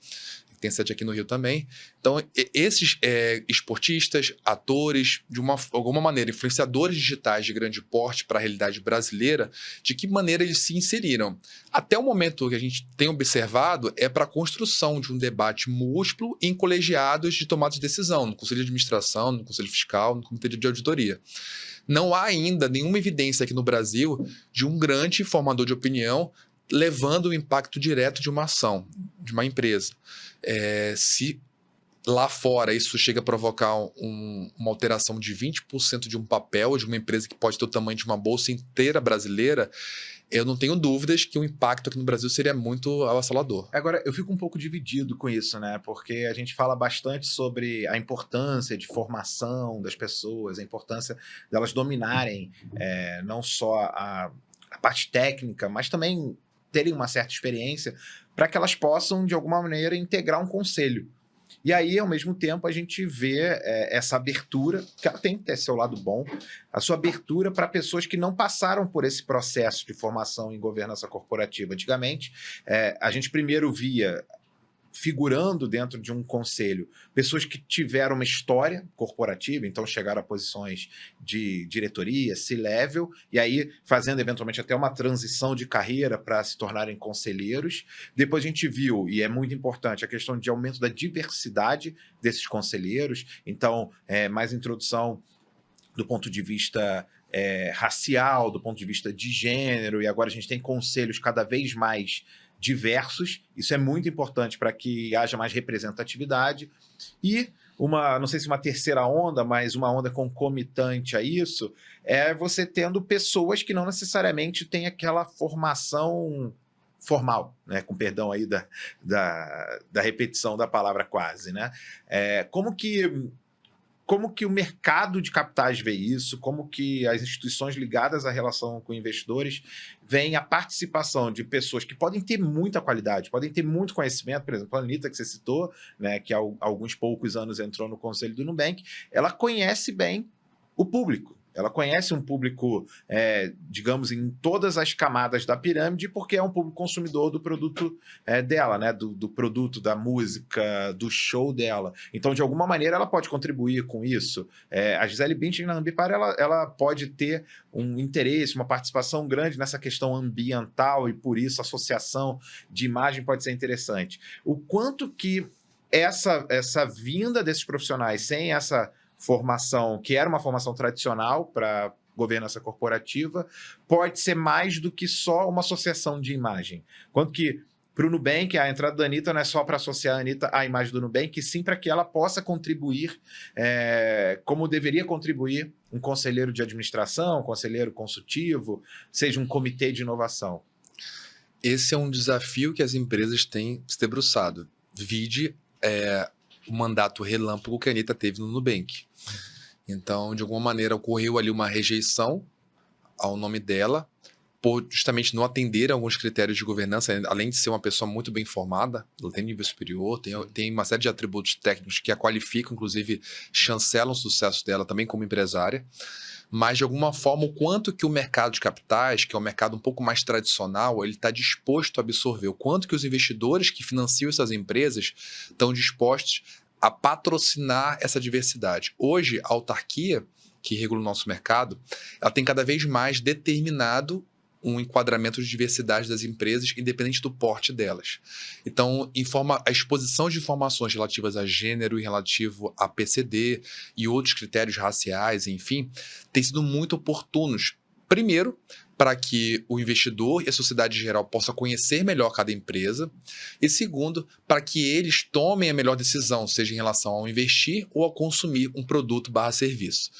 tem sede aqui no Rio também. Então, esses esportistas, atores, de alguma maneira, influenciadores digitais de grande porte para a realidade brasileira, de que maneira eles se inseriram? Até o momento que a gente tem observado é para a construção de um debate múltiplo em colegiados de tomada de decisão, no Conselho de Administração, no Conselho Fiscal, no Comitê de Auditoria. Não há ainda nenhuma evidência aqui no Brasil de um grande formador de opinião levando o impacto direto de uma ação, de uma empresa. Se lá fora isso chega a provocar uma alteração de 20% de um papel de uma empresa que pode ter o tamanho de uma bolsa inteira brasileira, eu não tenho dúvidas que o impacto aqui no Brasil seria muito avassalador. Agora, eu fico um pouco dividido com isso, né? Porque a gente fala bastante sobre a importância de formação das pessoas, a importância delas dominarem não só a parte técnica, mas também terem uma certa experiência para que elas possam, de alguma maneira, integrar um conselho. E aí, ao mesmo tempo, a gente vê essa abertura, que ela tem que ter seu lado bom, a sua abertura para pessoas que não passaram por esse processo de formação em governança corporativa. Antigamente, a gente primeiro via, figurando dentro de um conselho, pessoas que tiveram uma história corporativa, então chegaram a posições de diretoria, C-level, e aí fazendo eventualmente até uma transição de carreira para se tornarem conselheiros. Depois a gente viu, e é muito importante, a questão de aumento da diversidade desses conselheiros, então mais introdução do ponto de vista racial, do ponto de vista de gênero, e agora a gente tem conselhos cada vez mais diversos. Isso é muito importante para que haja mais representatividade. E não sei se uma terceira onda, mas uma onda concomitante a isso, é você tendo pessoas que não necessariamente têm aquela formação formal, né? Com perdão aí da repetição da palavra quase, né? Como que o mercado de capitais vê isso? Como que as instituições ligadas à relação com investidores veem a participação de pessoas que podem ter muita qualidade, podem ter muito conhecimento? Por exemplo, a Anitta, que você citou, né, que há alguns poucos anos entrou no conselho do Nubank, ela conhece bem o público. Ela conhece um público, digamos, em todas as camadas da pirâmide, porque é um público consumidor do produto dela, né? Do produto, da música, do show dela. Então, de alguma maneira, ela pode contribuir com isso. A Gisele Bündchen na Ambipar, ela pode ter um interesse, uma participação grande nessa questão ambiental, e por isso a associação de imagem pode ser interessante. O quanto que essa vinda desses profissionais sem essa formação, que era uma formação tradicional para governança corporativa, pode ser mais do que só uma associação de imagem. Quanto que para o Nubank, a entrada da Anitta não é só para associar a Anitta à imagem do Nubank, sim para que ela possa contribuir como deveria contribuir um conselheiro de administração, um conselheiro consultivo, seja um comitê de inovação. Esse é um desafio que as empresas têm se debruçado. Vide o mandato relâmpago que a Anitta teve no Nubank. Então, de alguma maneira, ocorreu ali uma rejeição ao nome dela por justamente não atender a alguns critérios de governança, além de ser uma pessoa muito bem formada, ela tem nível superior, tem uma série de atributos técnicos que a qualificam, inclusive chancelam o sucesso dela também como empresária. Mas, de alguma forma, o quanto que o mercado de capitais, que é um mercado um pouco mais tradicional, ele está disposto a absorver, o quanto que os investidores que financiam essas empresas estão dispostos a patrocinar essa diversidade. Hoje, a autarquia, que regula o nosso mercado, ela tem cada vez mais determinado um enquadramento de diversidade das empresas, independente do porte delas. Então, a exposição de informações relativas a gênero e relativo a PCD e outros critérios raciais, enfim, tem sido muito oportunos. Primeiro, para que o investidor e a sociedade em geral possa conhecer melhor cada empresa. E segundo, para que eles tomem a melhor decisão, seja em relação ao investir ou a consumir um produto/serviço.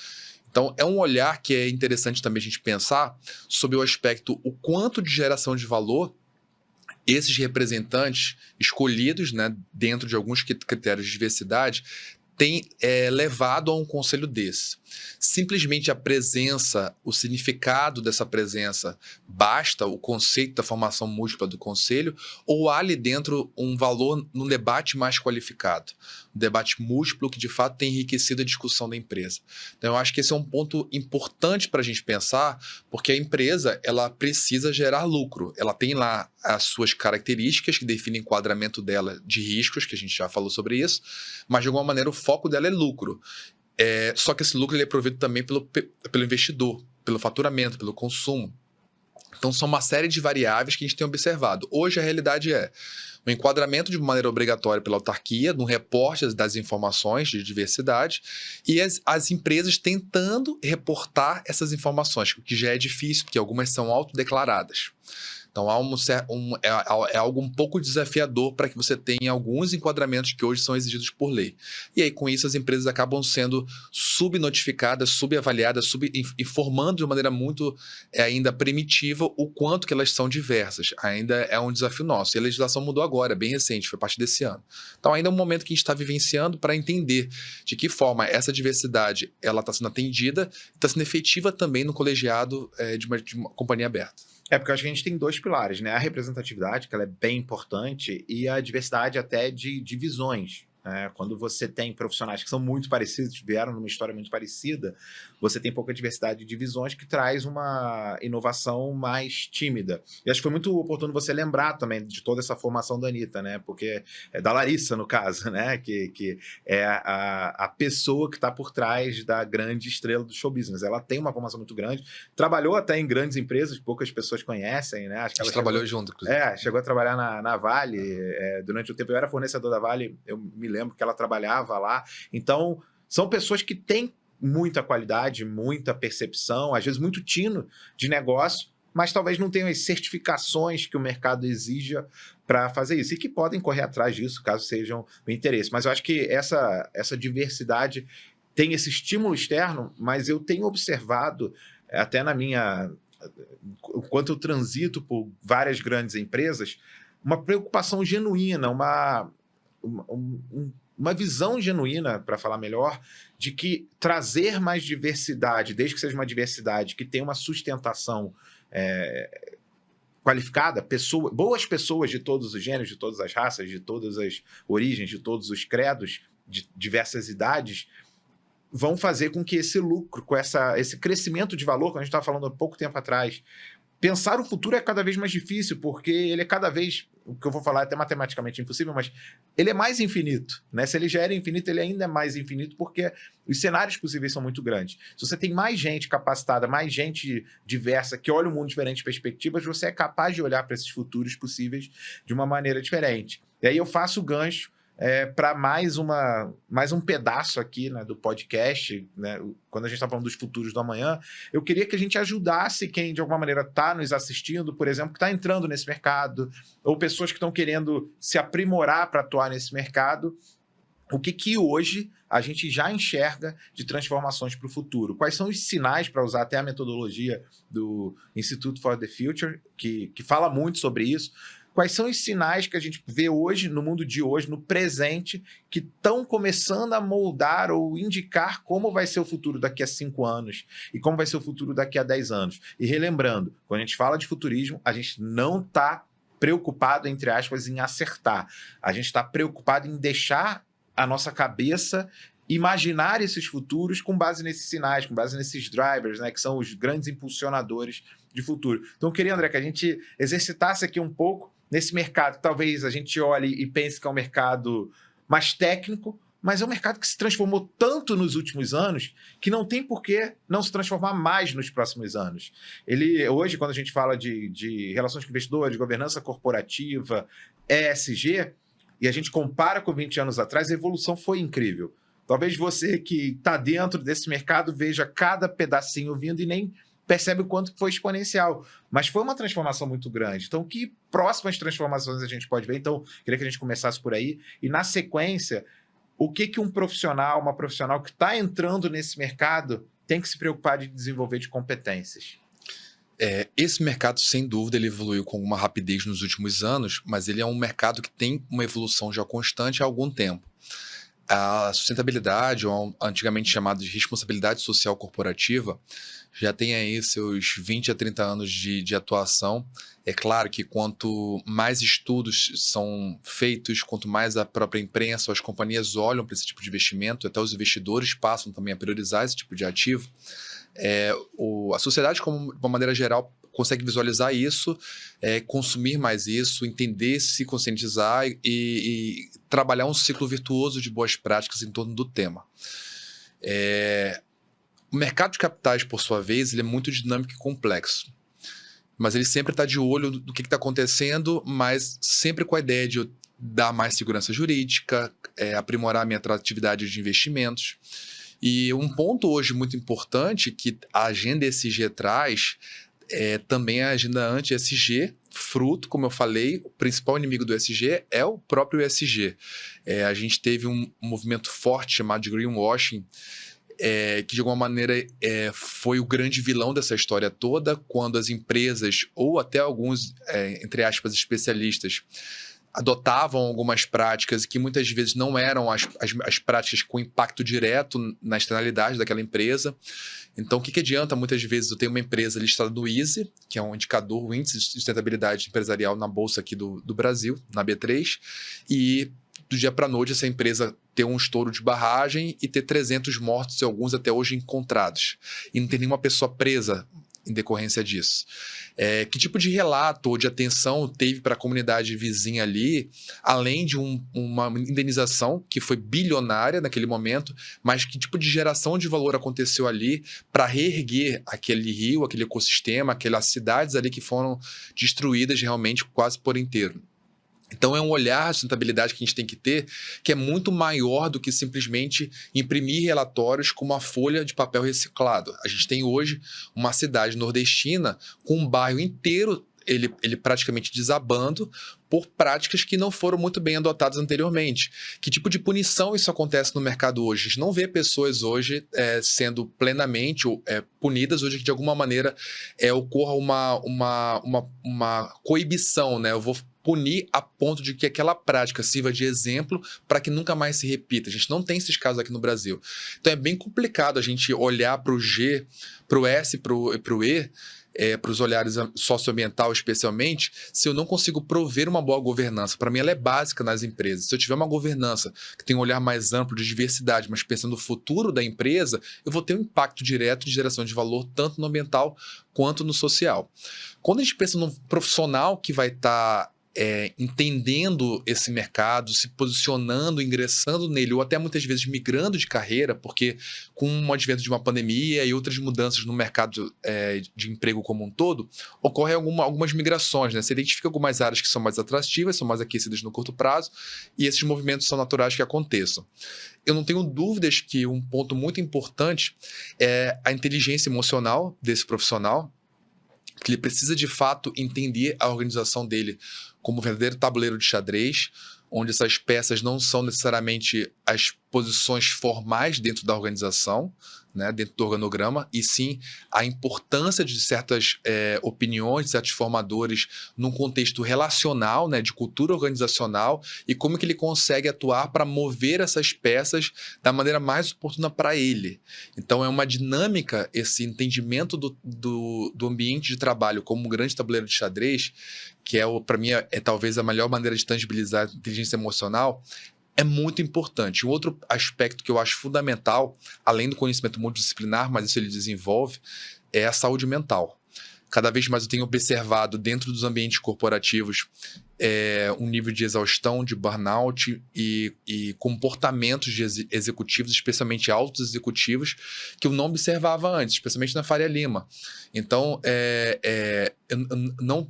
Então, é um olhar que é interessante também a gente pensar sobre o aspecto, o quanto de geração de valor esses representantes escolhidos, né, dentro de alguns critérios de diversidade têm levado a um conselho desse. Simplesmente a presença, o significado dessa presença, basta o conceito da formação múltipla do conselho, ou há ali dentro um valor num debate mais qualificado, um debate múltiplo que de fato tem enriquecido a discussão da empresa. Então eu acho que esse é um ponto importante para a gente pensar, porque a empresa ela precisa gerar lucro, ela tem lá as suas características que definem o enquadramento dela de riscos, que a gente já falou sobre isso, mas de alguma maneira o foco dela é lucro. Só que esse lucro ele é provido também pelo investidor, pelo faturamento, pelo consumo. Então, são uma série de variáveis que a gente tem observado. Hoje, a realidade é o enquadramento de maneira obrigatória pela autarquia, no reporte das informações de diversidade, e as empresas tentando reportar essas informações, o que já é difícil, porque algumas são autodeclaradas. Então, é algo um pouco desafiador para que você tenha alguns enquadramentos que hoje são exigidos por lei. E aí, com isso, as empresas acabam sendo subnotificadas, subavaliadas, informando de uma maneira muito ainda primitiva o quanto que elas são diversas. Ainda é um desafio nosso. E a legislação mudou agora, bem recente, foi a partir desse ano. Então, ainda é um momento que a gente está vivenciando para entender de que forma essa diversidade está sendo atendida e está sendo efetiva também no colegiado de uma companhia aberta. Porque eu acho que a gente tem dois pilares, né? A representatividade, que ela é bem importante, e a diversidade até de visões. Quando você tem profissionais que são muito parecidos, vieram numa história muito parecida, você tem pouca diversidade de visões que traz uma inovação mais tímida. E acho que foi muito oportuno você lembrar também de toda essa formação da Anitta, né? Porque é da Larissa, no caso, né? Que é a pessoa que está por trás da grande estrela do show business. Ela tem uma formação muito grande, trabalhou até em grandes empresas que poucas pessoas conhecem, né? Acho que a gente trabalhou junto, inclusive. Chegou a trabalhar na Vale, durante o tempo. Eu era fornecedor da Vale, eu me lembro que ela trabalhava lá. Então, são pessoas que têm muita qualidade, muita percepção, às vezes muito tino de negócio, mas talvez não tenham as certificações que o mercado exija para fazer isso, e que podem correr atrás disso, caso sejam o interesse. Mas eu acho que essa diversidade tem esse estímulo externo, mas eu tenho observado, até enquanto eu transito por várias grandes empresas, uma preocupação genuína, uma visão genuína, para falar melhor, de que trazer mais diversidade, desde que seja uma diversidade que tenha uma sustentação qualificada, boas pessoas de todos os gêneros, de todas as raças, de todas as origens, de todos os credos, de diversas idades, vão fazer com que esse lucro, com esse crescimento de valor, que a gente estava falando há pouco tempo atrás, pensar o futuro é cada vez mais difícil, porque ele é cada vez, o que eu vou falar é até matematicamente impossível, mas ele é mais infinito, né? Se ele já era infinito, ele ainda é mais infinito, porque os cenários possíveis são muito grandes. Se você tem mais gente capacitada, mais gente diversa, que olha o mundo de diferentes perspectivas, você é capaz de olhar para esses futuros possíveis de uma maneira diferente. E aí eu faço o gancho para mais um pedaço aqui, né, do podcast, né, quando a gente está falando dos futuros do amanhã. Eu queria que a gente ajudasse quem de alguma maneira está nos assistindo, por exemplo, que está entrando nesse mercado, ou pessoas que estão querendo se aprimorar para atuar nesse mercado. O que hoje a gente já enxerga de transformações para o futuro? Quais são os sinais, para usar até a metodologia do Institute for the Future, que fala muito sobre isso? quais são os sinais que a gente vê hoje, no mundo de hoje, no presente, que estão começando a moldar ou indicar como vai ser o futuro daqui a 5 anos e como vai ser o futuro daqui a 10 anos. E relembrando, quando a gente fala de futurismo, a gente não está preocupado, entre aspas, em acertar. A gente está preocupado em deixar a nossa cabeça imaginar esses futuros com base nesses sinais, com base nesses drivers, né, que são os grandes impulsionadores de futuro. Então, eu queria, André, que a gente exercitasse aqui um pouco nesse mercado. Talvez a gente olhe e pense que é um mercado mais técnico, mas é um mercado que se transformou tanto nos últimos anos que não tem por que não se transformar mais nos próximos anos. Hoje, quando a gente fala de relações com investidores, governança corporativa, ESG, e a gente compara com 20 anos atrás, a evolução foi incrível. Talvez você que está dentro desse mercado veja cada pedacinho vindo e nem percebe o quanto foi exponencial. Mas foi uma transformação muito grande. Então, que próximas transformações a gente pode ver? Então, queria que a gente começasse por aí. E, na sequência, o que um profissional, uma profissional que está entrando nesse mercado tem que se preocupar de desenvolver de competências? Esse mercado, sem dúvida, ele evoluiu com uma rapidez nos últimos anos, mas ele é um mercado que tem uma evolução já constante há algum tempo. A sustentabilidade, ou antigamente chamada de responsabilidade social corporativa, já tem aí seus 20 a 30 anos de atuação. É claro que quanto mais estudos são feitos, quanto mais a própria imprensa ou as companhias olham para esse tipo de investimento, até os investidores passam também a priorizar esse tipo de ativo, a sociedade, como de uma maneira geral, consegue visualizar isso, consumir mais isso, entender, se conscientizar e trabalhar um ciclo virtuoso de boas práticas em torno do tema. O mercado de capitais, por sua vez, ele é muito dinâmico e complexo, mas ele sempre está de olho do que está acontecendo, mas sempre com a ideia de dar mais segurança jurídica, aprimorar a minha atratividade de investimentos. E um ponto hoje muito importante que a agenda ESG traz também a agenda anti-ESG, fruto, como eu falei, o principal inimigo do ESG é o próprio ESG. A gente teve um movimento forte chamado de greenwashing, que de alguma maneira foi o grande vilão dessa história toda, quando as empresas, ou até alguns, entre aspas, especialistas, adotavam algumas práticas que muitas vezes não eram as práticas com impacto direto na externalidade daquela empresa. Então, o que adianta? Muitas vezes eu tenho uma empresa listada no ISE, que é um indicador, o Índice de Sustentabilidade Empresarial na Bolsa aqui do Brasil, na B3, e do dia para a noite essa empresa ter um estouro de barragem e ter 300 mortos e alguns até hoje encontrados. E não tem nenhuma pessoa presa em decorrência disso. Que tipo de relato ou de atenção teve para a comunidade vizinha ali, além de uma indenização que foi bilionária naquele momento, mas que tipo de geração de valor aconteceu ali para reerguer aquele rio, aquele ecossistema, aquelas cidades ali que foram destruídas realmente quase por inteiro. Então, é um olhar de sustentabilidade que a gente tem que ter, que é muito maior do que simplesmente imprimir relatórios com uma folha de papel reciclado. A gente tem hoje uma cidade nordestina com um bairro inteiro, ele praticamente desabando por práticas que não foram muito bem adotadas anteriormente. Que tipo de punição isso acontece no mercado hoje? A gente não vê pessoas hoje sendo plenamente punidas, hoje que de alguma maneira ocorra uma coibição, né? Eu vou punir a ponto de que aquela prática sirva de exemplo para que nunca mais se repita. A gente não tem esses casos aqui no Brasil. Então é bem complicado a gente olhar para o G, para o S e para o E, para os olhares socioambiental especialmente, se eu não consigo prover uma boa governança. Para mim ela é básica nas empresas. Se eu tiver uma governança que tem um olhar mais amplo de diversidade, mas pensando no futuro da empresa, eu vou ter um impacto direto de geração de valor tanto no ambiental quanto no social. Quando a gente pensa num profissional que vai estar entendendo esse mercado, se posicionando, ingressando nele, ou até muitas vezes migrando de carreira, porque com o advento de uma pandemia e outras mudanças no mercado de emprego como um todo, ocorrem algumas migrações, né? Você identifica algumas áreas que são mais atrativas, são mais aquecidas no curto prazo, e esses movimentos são naturais que aconteçam. Eu não tenho dúvidas que um ponto muito importante é a inteligência emocional desse profissional, que ele precisa de fato entender a organização dele como um verdadeiro tabuleiro de xadrez, onde essas peças não são necessariamente as posições formais dentro da organização, né, dentro do organograma, e sim a importância de certas opiniões, de certos formadores num contexto relacional, né, de cultura organizacional, e como que ele consegue atuar para mover essas peças da maneira mais oportuna para ele. Então é uma dinâmica, esse entendimento do ambiente de trabalho como um grande tabuleiro de xadrez, que para mim é talvez a melhor maneira de tangibilizar a inteligência emocional, é muito importante. Um outro aspecto que eu acho fundamental, além do conhecimento multidisciplinar, mas isso ele desenvolve, é a saúde mental. Cada vez mais eu tenho observado dentro dos ambientes corporativos um nível de exaustão, de burnout e comportamentos de executivos, especialmente altos executivos, que eu não observava antes, especialmente na Faria Lima. Então, eu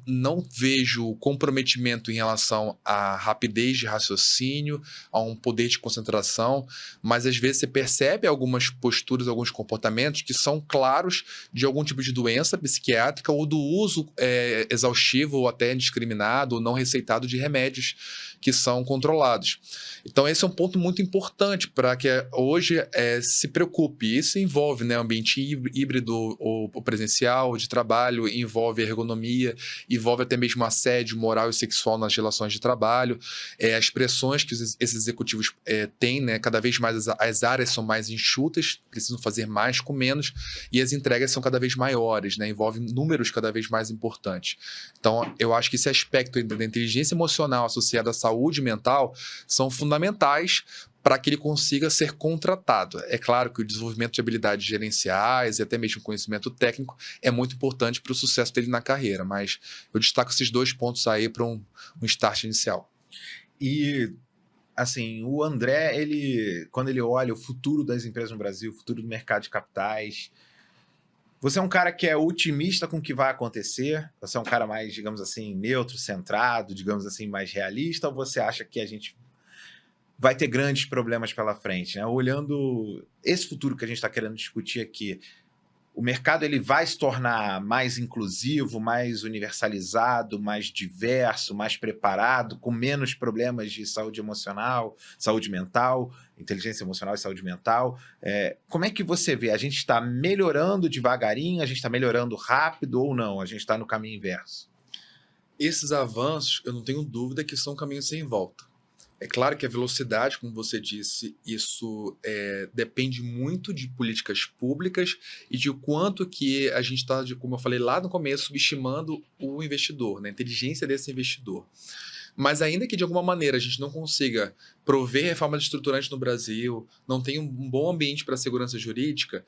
não vejo comprometimento em relação à rapidez de raciocínio, a um poder de concentração, mas às vezes você percebe algumas posturas, alguns comportamentos que são claros de algum tipo de doença psiquiátrica ou do uso exaustivo ou até indiscriminado ou não receitado de remédios que são controlados. Então esse é um ponto muito importante para que hoje se preocupe. Isso envolve, né, ambiente híbrido ou presencial de trabalho, envolve ergonomia, envolve até mesmo assédio moral e sexual nas relações de trabalho, as pressões que esses executivos têm, né, cada vez mais as áreas são mais enxutas, precisam fazer mais com menos, e as entregas são cada vez maiores, né, envolve números cada vez mais importantes. Então eu acho que esse aspecto da inteligência emocional associada à saúde mental são fundamentais para que ele consiga ser contratado. É claro que o desenvolvimento de habilidades gerenciais e até mesmo conhecimento técnico é muito importante para o sucesso dele na carreira, mas eu destaco esses 2 pontos aí para um start inicial. E, assim, o André, quando ele olha o futuro das empresas no Brasil, o futuro do mercado de capitais, você é um cara que é otimista com o que vai acontecer? Você é um cara mais, digamos assim, neutro, centrado, digamos assim, mais realista? Ou você acha que a gente vai ter grandes problemas pela frente, né? Olhando esse futuro que a gente está querendo discutir aqui, o mercado ele vai se tornar mais inclusivo, mais universalizado, mais diverso, mais preparado, com menos problemas de saúde emocional, saúde mental, inteligência emocional e saúde mental. Como é que você vê? A gente está melhorando devagarinho, a gente está melhorando rápido ou não? A gente está no caminho inverso? Esses avanços, eu não tenho dúvida que são caminhos sem volta. É claro que a velocidade, como você disse, isso depende muito de políticas públicas e de quanto que a gente está, como eu falei lá no começo, subestimando o investidor, né, a inteligência desse investidor. Mas ainda que de alguma maneira a gente não consiga prover reformas estruturantes no Brasil, não tenha um bom ambiente para a segurança jurídica,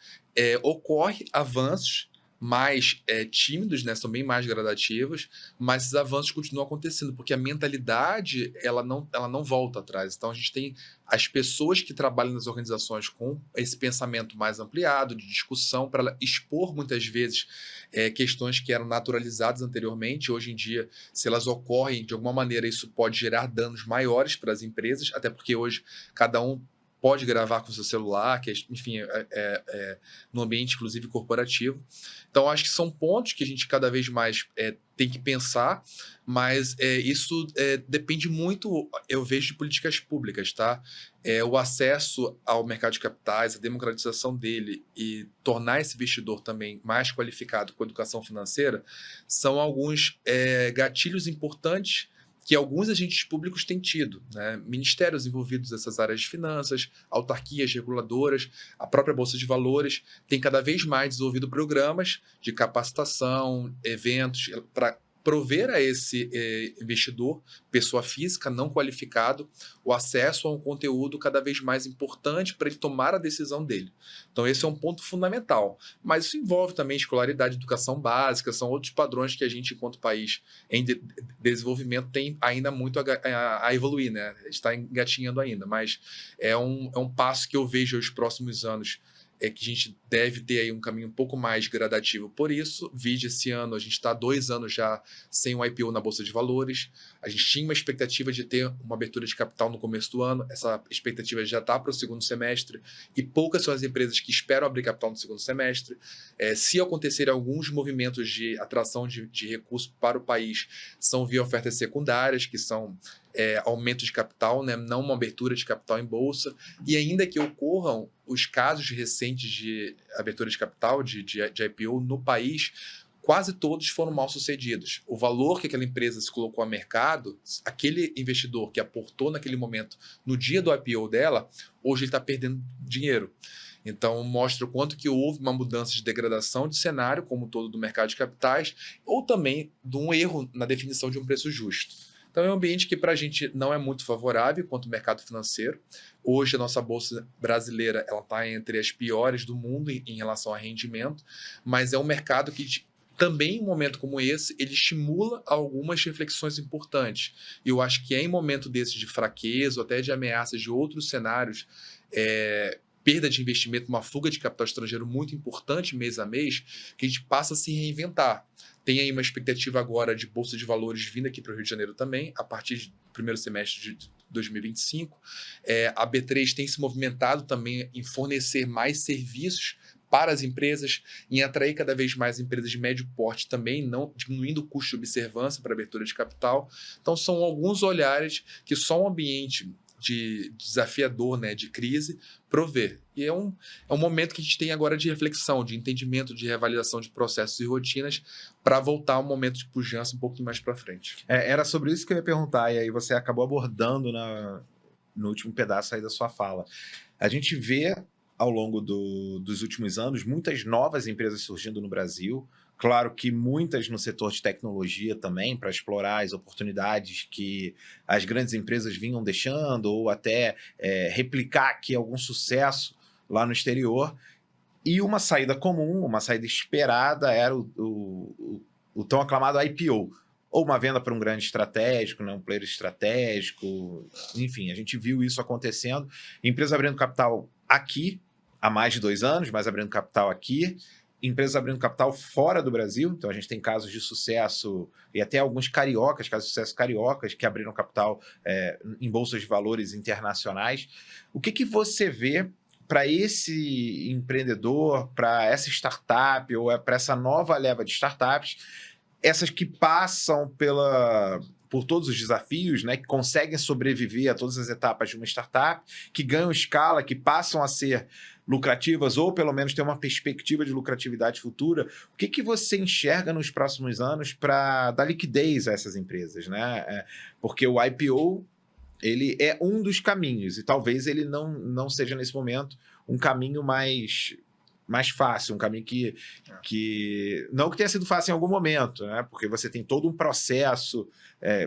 ocorre avanços mais tímidos, né, são bem mais gradativos, mas esses avanços continuam acontecendo, porque a mentalidade ela não volta atrás. Então a gente tem as pessoas que trabalham nas organizações com esse pensamento mais ampliado, de discussão, para expor muitas vezes questões que eram naturalizadas anteriormente. Hoje em dia, se elas ocorrem de alguma maneira, isso pode gerar danos maiores para as empresas, até porque hoje cada um pode gravar com seu celular, que enfim, no ambiente, inclusive, corporativo. Então, acho que são pontos que a gente cada vez mais tem que pensar, mas isso depende muito, eu vejo, de políticas públicas, tá? O acesso ao mercado de capitais, a democratização dele e tornar esse investidor também mais qualificado com a educação financeira são alguns gatilhos importantes que alguns agentes públicos têm tido, né? Ministérios envolvidos nessas áreas de finanças, autarquias reguladoras, a própria Bolsa de Valores tem cada vez mais desenvolvido programas de capacitação, eventos para prover a esse investidor, pessoa física não qualificado, o acesso a um conteúdo cada vez mais importante para ele tomar a decisão dele. Então esse é um ponto fundamental, mas isso envolve também escolaridade, educação básica, são outros padrões que a gente, enquanto país em desenvolvimento, tem ainda muito a evoluir, né? Está engatinhando ainda, mas é um passo que eu vejo nos próximos anos, que a gente deve ter aí um caminho um pouco mais gradativo. Por isso, vide esse ano, a gente está há 2 anos já sem um IPO na Bolsa de Valores, a gente tinha uma expectativa de ter uma abertura de capital no começo do ano, essa expectativa já está para o segundo semestre, e poucas são as empresas que esperam abrir capital no segundo semestre. Se acontecerem alguns movimentos de atração de recursos para o país, são via ofertas secundárias, que são aumento de capital, né, não uma abertura de capital em bolsa, e ainda que ocorram os casos recentes de abertura de capital, de IPO no país, quase todos foram mal sucedidos. O valor que aquela empresa se colocou ao mercado, aquele investidor que aportou naquele momento, no dia do IPO dela, hoje ele está perdendo dinheiro. Então, mostra o quanto que houve uma mudança de degradação de cenário, como todo do mercado de capitais, ou também de um erro na definição de um preço justo. Então, é um ambiente que para a gente não é muito favorável quanto ao mercado financeiro. Hoje, a nossa bolsa brasileira está entre as piores do mundo em relação a rendimento, mas é um mercado que também em um momento como esse, ele estimula algumas reflexões importantes. E eu acho que é em momento desses de fraqueza, ou até de ameaças de outros cenários, perda de investimento, uma fuga de capital estrangeiro muito importante mês a mês, que a gente passa a se reinventar. Tem aí uma expectativa agora de bolsa de valores vindo aqui para o Rio de Janeiro também, a partir do primeiro semestre de 2025. A B3 tem se movimentado também em fornecer mais serviços para as empresas, em atrair cada vez mais empresas de médio porte também, não diminuindo o custo de observância para abertura de capital. Então, são alguns olhares que só um ambiente de desafiador, né, de crise, provê. E é um momento que a gente tem agora de reflexão, de entendimento, de reavaliação de processos e rotinas para voltar a um momento de pujança um pouquinho mais para frente. Era sobre isso que eu ia perguntar, e aí você acabou abordando no último pedaço aí da sua fala. A gente vê, ao longo dos últimos anos, muitas novas empresas surgindo no Brasil. Claro que muitas no setor de tecnologia também, para explorar as oportunidades que as grandes empresas vinham deixando, ou até replicar aqui algum sucesso lá no exterior. E uma saída comum, uma saída esperada, era o tão aclamado IPO. Ou uma venda para um grande estratégico, né, um player estratégico. Enfim, a gente viu isso acontecendo. Empresa abrindo capital aqui, há mais de 2 anos, mas abrindo capital aqui. Empresas abrindo capital fora do Brasil, então a gente tem casos de sucesso, e até alguns cariocas, casos de sucesso cariocas, que abriram capital em bolsas de valores internacionais. O que você vê para esse empreendedor, para essa startup, ou para essa nova leva de startups, essas que passam por todos os desafios, né, que conseguem sobreviver a todas as etapas de uma startup, que ganham escala, que passam a ser lucrativas, ou pelo menos ter uma perspectiva de lucratividade futura. O que você enxerga nos próximos anos para dar liquidez a essas empresas, né? Porque o IPO, ele é um dos caminhos, e talvez ele não seja, nesse momento, um caminho mais fácil, um caminho que não que tenha sido fácil em algum momento, né? Porque você tem todo um processo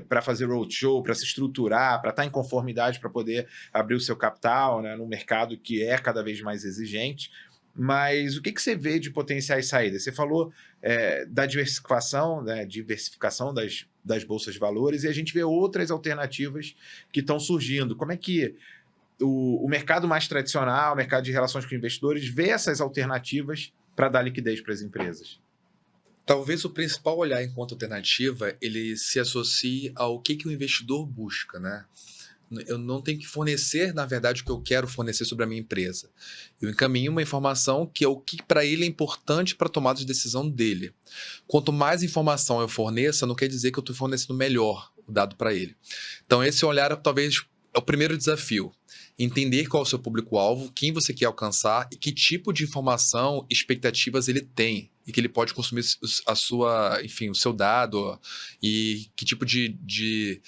para fazer roadshow, para se estruturar, para estar em conformidade, para poder abrir o seu capital, né, num mercado que é cada vez mais exigente. Mas o que você vê de potenciais saídas? Você falou da diversificação, né, das bolsas de valores, e a gente vê outras alternativas que estão surgindo. Como é que o mercado mais tradicional, o mercado de relações com investidores, vê essas alternativas para dar liquidez para as empresas? Talvez o principal olhar enquanto alternativa, ele se associe ao que o investidor busca, né? Eu não tenho que fornecer, na verdade, o que eu quero fornecer sobre a minha empresa. Eu encaminho uma informação que é o que para ele é importante para a tomada de decisão dele. Quanto mais informação eu forneça, não quer dizer que eu estou fornecendo melhor o dado para ele. Então, esse olhar talvez é o primeiro desafio. Entender qual é o seu público-alvo, quem você quer alcançar e que tipo de informação, expectativas ele tem e que ele pode consumir o seu dado e que tipo de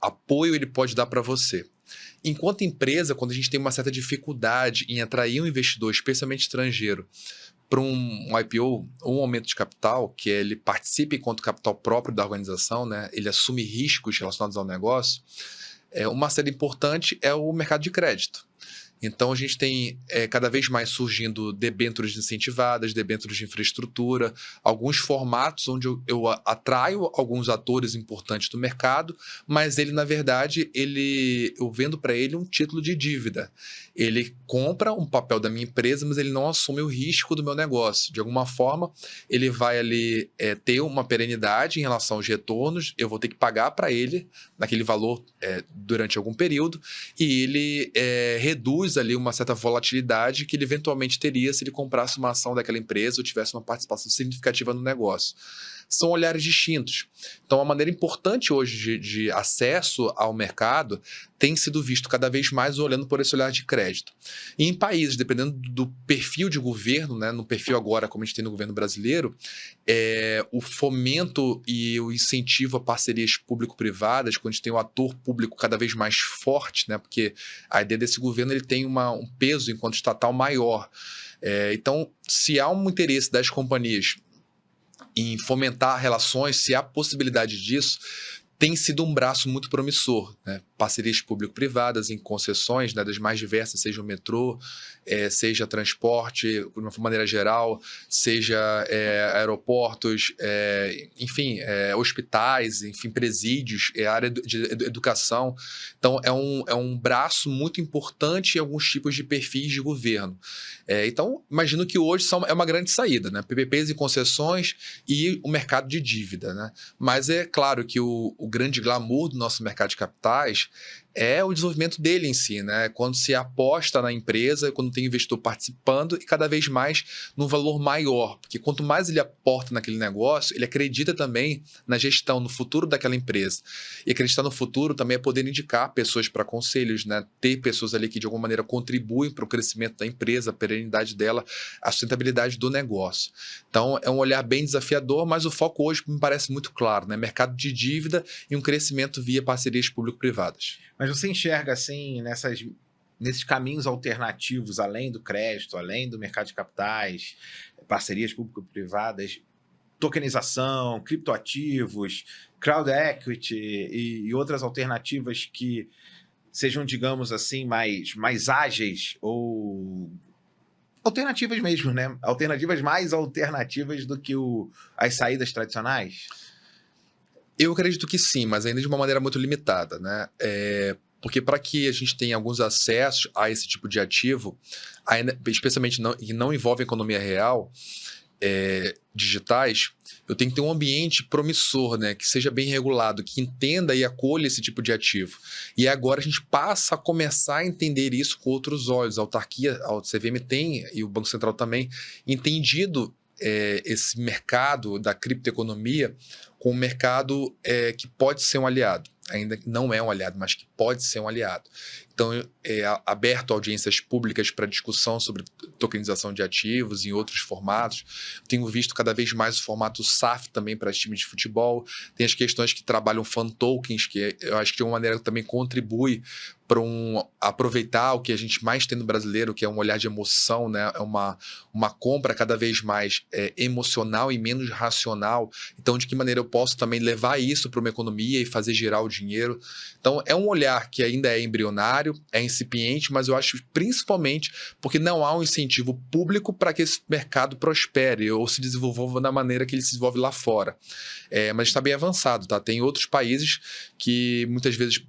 apoio ele pode dar para você. Enquanto empresa, quando a gente tem uma certa dificuldade em atrair um investidor, especialmente estrangeiro, para um IPO ou um aumento de capital, que ele participe enquanto capital próprio da organização, né? Ele assume riscos relacionados ao negócio. Uma saída importante é o mercado de crédito. Então, a gente tem cada vez mais surgindo debêntures incentivadas, debêntures de infraestrutura, alguns formatos onde eu atraio alguns atores importantes do mercado, mas ele, na verdade, eu vendo para ele um título de dívida. Ele compra um papel da minha empresa, mas ele não assume o risco do meu negócio. De alguma forma, ele vai ali ter uma perenidade em relação aos retornos, eu vou ter que pagar para ele naquele valor durante algum período, e ele reduz ali uma certa volatilidade que ele eventualmente teria se ele comprasse uma ação daquela empresa ou tivesse uma participação significativa no negócio. são olhares distintos. Então, a maneira importante hoje de acesso ao mercado tem sido visto cada vez mais olhando por esse olhar de crédito. E em países, dependendo do perfil de governo, né, no perfil agora, como a gente tem no governo brasileiro, o fomento e o incentivo a parcerias público-privadas, quando a gente tem um ator público cada vez mais forte, né, porque a ideia desse governo ele tem um peso enquanto estatal maior. Então, se há um interesse das companhias em fomentar relações, se há possibilidade disso, tem sido um braço muito promissor, né? Parcerias público-privadas em concessões, né, das mais diversas, seja o metrô, seja transporte, de uma maneira geral, seja aeroportos, enfim, hospitais, enfim, presídios, área de educação. Então, é um braço muito importante em alguns tipos de perfis de governo. Então, imagino que hoje é uma grande saída, né? PPPs e concessões e o mercado de dívida, né? Mas é claro que o grande glamour do nosso mercado de capitais é o desenvolvimento dele em si, né? Quando se aposta na empresa, quando tem investidor participando e cada vez mais num valor maior, porque quanto mais ele aporta naquele negócio, ele acredita também na gestão, no futuro daquela empresa. E acreditar no futuro também é poder indicar pessoas para conselhos, né? Ter pessoas ali que de alguma maneira contribuem para o crescimento da empresa, a perenidade dela, a sustentabilidade do negócio. Então é um olhar bem desafiador, mas o foco hoje me parece muito claro, né? Mercado de dívida e um crescimento via parcerias público-privadas. Mas você enxerga, assim, nesses caminhos alternativos, além do crédito, além do mercado de capitais, parcerias público-privadas, tokenização, criptoativos, crowd equity e outras alternativas que sejam, digamos assim, mais ágeis ou alternativas mesmo, né? Alternativas mais alternativas do que as saídas tradicionais? Eu acredito que sim, mas ainda de uma maneira muito limitada, né? Porque para que a gente tenha alguns acessos a esse tipo de ativo, ainda, especialmente que não envolve economia real, digitais, eu tenho que ter um ambiente promissor, né, que seja bem regulado, que entenda e acolha esse tipo de ativo. E agora a gente passa a começar a entender isso com outros olhos. A autarquia, a CVM tem, e o Banco Central também, entendido esse mercado da criptoeconomia com um mercado que pode ser um aliado. Ainda que não é um aliado, mas que pode ser um aliado. Então, é aberto audiências públicas para discussão sobre tokenização de ativos em outros formatos. Tenho visto cada vez mais o formato SAF também para times de futebol. Tem as questões que trabalham fan tokens, que eu acho que de uma maneira também contribui para aproveitar o que a gente mais tem no brasileiro, que é um olhar de emoção, né? É uma compra cada vez mais emocional e menos racional. Então, de que maneira eu posso também levar isso para uma economia e fazer girar o dinheiro? Então, é um olhar que ainda é embrionário, é incipiente, mas eu acho principalmente porque não há um incentivo público para que esse mercado prospere ou se desenvolva da maneira que ele se desenvolve lá fora. Mas está bem avançado, tá? Tem outros países que muitas vezes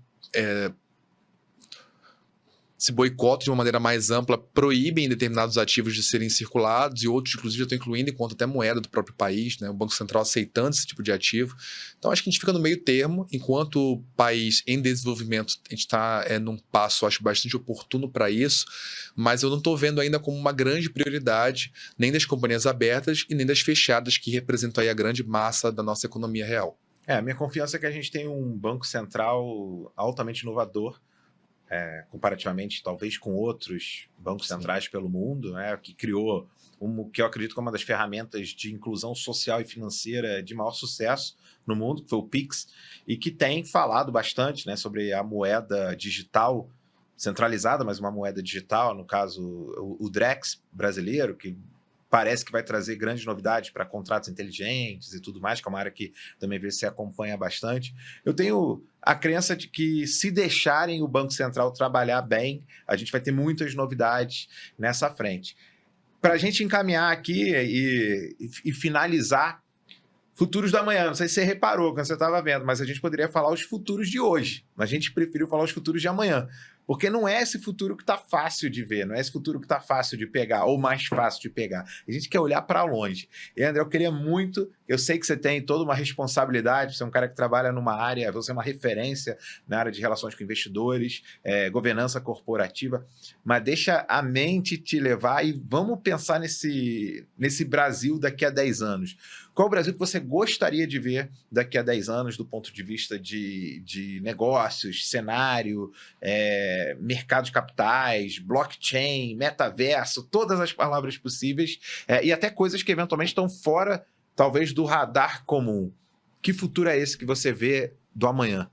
se boicotam de uma maneira mais ampla, proíbem determinados ativos de serem circulados e outros, inclusive, já estão incluindo enquanto até moeda do próprio país, né? O Banco Central aceitando esse tipo de ativo. Então, acho que a gente fica no meio termo, enquanto país em desenvolvimento, a gente está num passo, acho, bastante oportuno para isso, mas eu não estou vendo ainda como uma grande prioridade nem das companhias abertas e nem das fechadas, que representam aí a grande massa da nossa economia real. A minha confiança é que a gente tem um Banco Central altamente inovador, comparativamente, talvez, com outros bancos centrais pelo mundo, né, que criou que eu acredito que é uma das ferramentas de inclusão social e financeira de maior sucesso no mundo, que foi o Pix, e que tem falado bastante, né, sobre a moeda digital centralizada, mas uma moeda digital, no caso, o Drex brasileiro, que parece que vai trazer grandes novidades para contratos inteligentes e tudo mais, que é uma área que também você acompanha bastante. Eu tenho a crença de que, se deixarem o Banco Central trabalhar bem, a gente vai ter muitas novidades nessa frente. Para a gente encaminhar aqui e finalizar, futuros da manhã, não sei se você reparou quando você estava vendo, mas a gente poderia falar os futuros de hoje. mas a gente preferiu falar os futuros de amanhã. Porque não é esse futuro que está fácil de ver, não é esse futuro que está fácil de pegar, ou mais fácil de pegar. A gente quer olhar para longe. E, André, eu queria muito, eu sei que você tem toda uma responsabilidade, você é um cara que trabalha numa área, você é uma referência na área de relações com investidores, governança corporativa, mas deixa a mente te levar e vamos pensar nesse Brasil daqui a 10 anos. Qual o Brasil que você gostaria de ver daqui a 10 anos do ponto de vista de negócios, cenário, mercado de capitais, blockchain, metaverso, todas as palavras possíveis, e até coisas que eventualmente estão fora, talvez, do radar comum. Que futuro é esse que você vê do amanhã?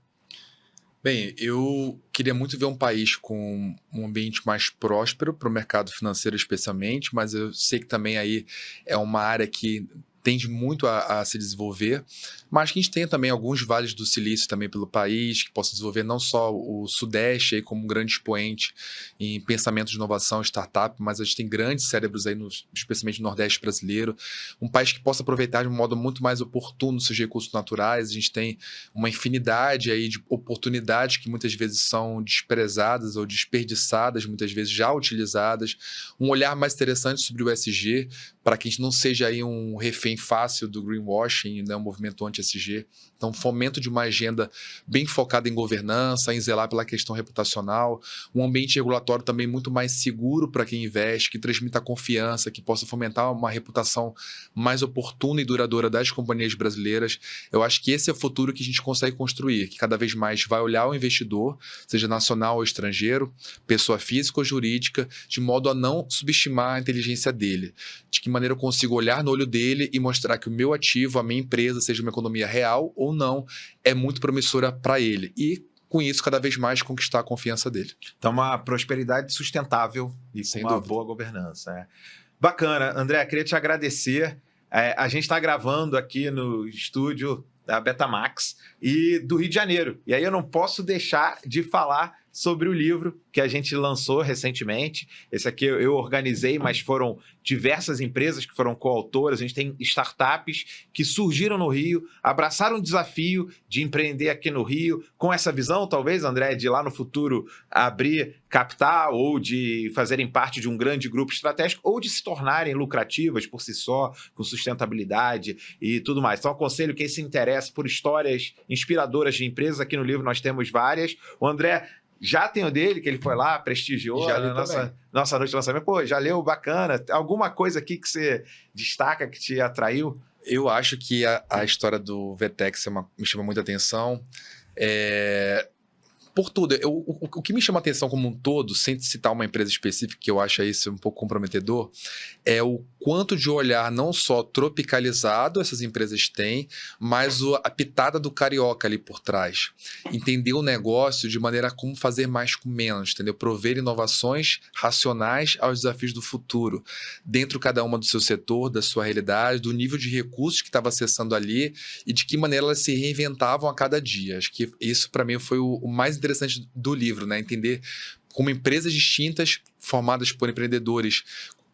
Bem, eu queria muito ver um país com um ambiente mais próspero para o mercado financeiro especialmente, mas eu sei que também aí é uma área que tende muito a se desenvolver, mas que a gente tenha também alguns vales do silício também pelo país, que possa desenvolver não só o Sudeste aí como um grande expoente em pensamento de inovação, startup, mas a gente tem grandes cérebros aí, especialmente no Nordeste brasileiro, um país que possa aproveitar de um modo muito mais oportuno seus recursos naturais. A gente tem uma infinidade aí de oportunidades que muitas vezes são desprezadas ou desperdiçadas, muitas vezes já utilizadas, um olhar mais interessante sobre o ESG, para que a gente não seja aí um refém fácil do greenwashing, né, um movimento anti-ESG. Então, fomento de uma agenda bem focada em governança, em zelar pela questão reputacional, um ambiente regulatório também muito mais seguro para quem investe, que transmita confiança, que possa fomentar uma reputação mais oportuna e duradoura das companhias brasileiras. Eu acho que esse é o futuro que a gente consegue construir, que cada vez mais vai olhar o investidor, seja nacional ou estrangeiro, pessoa física ou jurídica, de modo a não subestimar a inteligência dele. De que maneira eu consigo olhar no olho dele e mostrar que o meu ativo, a minha empresa, seja uma economia real ou não, é muito promissora para ele. E, com isso, cada vez mais conquistar a confiança dele. Então, uma prosperidade sustentável e com uma boa governança. Bacana. André, queria te agradecer. A gente está gravando aqui no estúdio da Betamax e do Rio de Janeiro. E aí eu não posso deixar de falar sobre o livro que a gente lançou recentemente. Esse aqui eu organizei, mas foram diversas empresas que foram coautoras. A gente tem startups que surgiram no Rio, abraçaram o desafio de empreender aqui no Rio, com essa visão, talvez, André, de lá no futuro abrir capital ou de fazerem parte de um grande grupo estratégico ou de se tornarem lucrativas por si só, com sustentabilidade e tudo mais. Então, aconselho quem se interessa por histórias inspiradoras de empresas. Aqui no livro nós temos várias. O André já tem o dele, que ele foi lá, prestigiou na nossa noite de lançamento. Pô, já leu, bacana. Alguma coisa aqui que você destaca, que te atraiu? Eu acho que a história do Vetex me chama muita atenção. Por tudo, o que me chama a atenção como um todo, sem citar uma empresa específica, que eu acho isso um pouco comprometedor, é o quanto de olhar não só tropicalizado essas empresas têm, mas a pitada do carioca ali por trás. Entender o negócio de maneira como fazer mais com menos, entendeu? Prover inovações racionais aos desafios do futuro, dentro cada uma do seu setor, da sua realidade, do nível de recursos que estava acessando ali e de que maneira elas se reinventavam a cada dia. Acho que isso, para mim, foi o mais interessante do livro, né? Entender como empresas distintas, formadas por empreendedores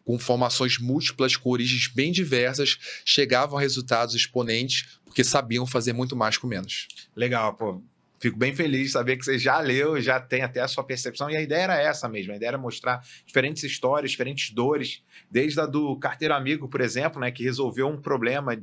com formações múltiplas, com origens bem diversas, chegavam a resultados exponentes, porque sabiam fazer muito mais com menos. Legal, pô. Fico bem feliz de saber que você já leu, já tem até a sua percepção, e a ideia era essa mesmo, a ideia era mostrar diferentes histórias, diferentes dores, desde a do carteiro amigo, por exemplo, né, que resolveu um problema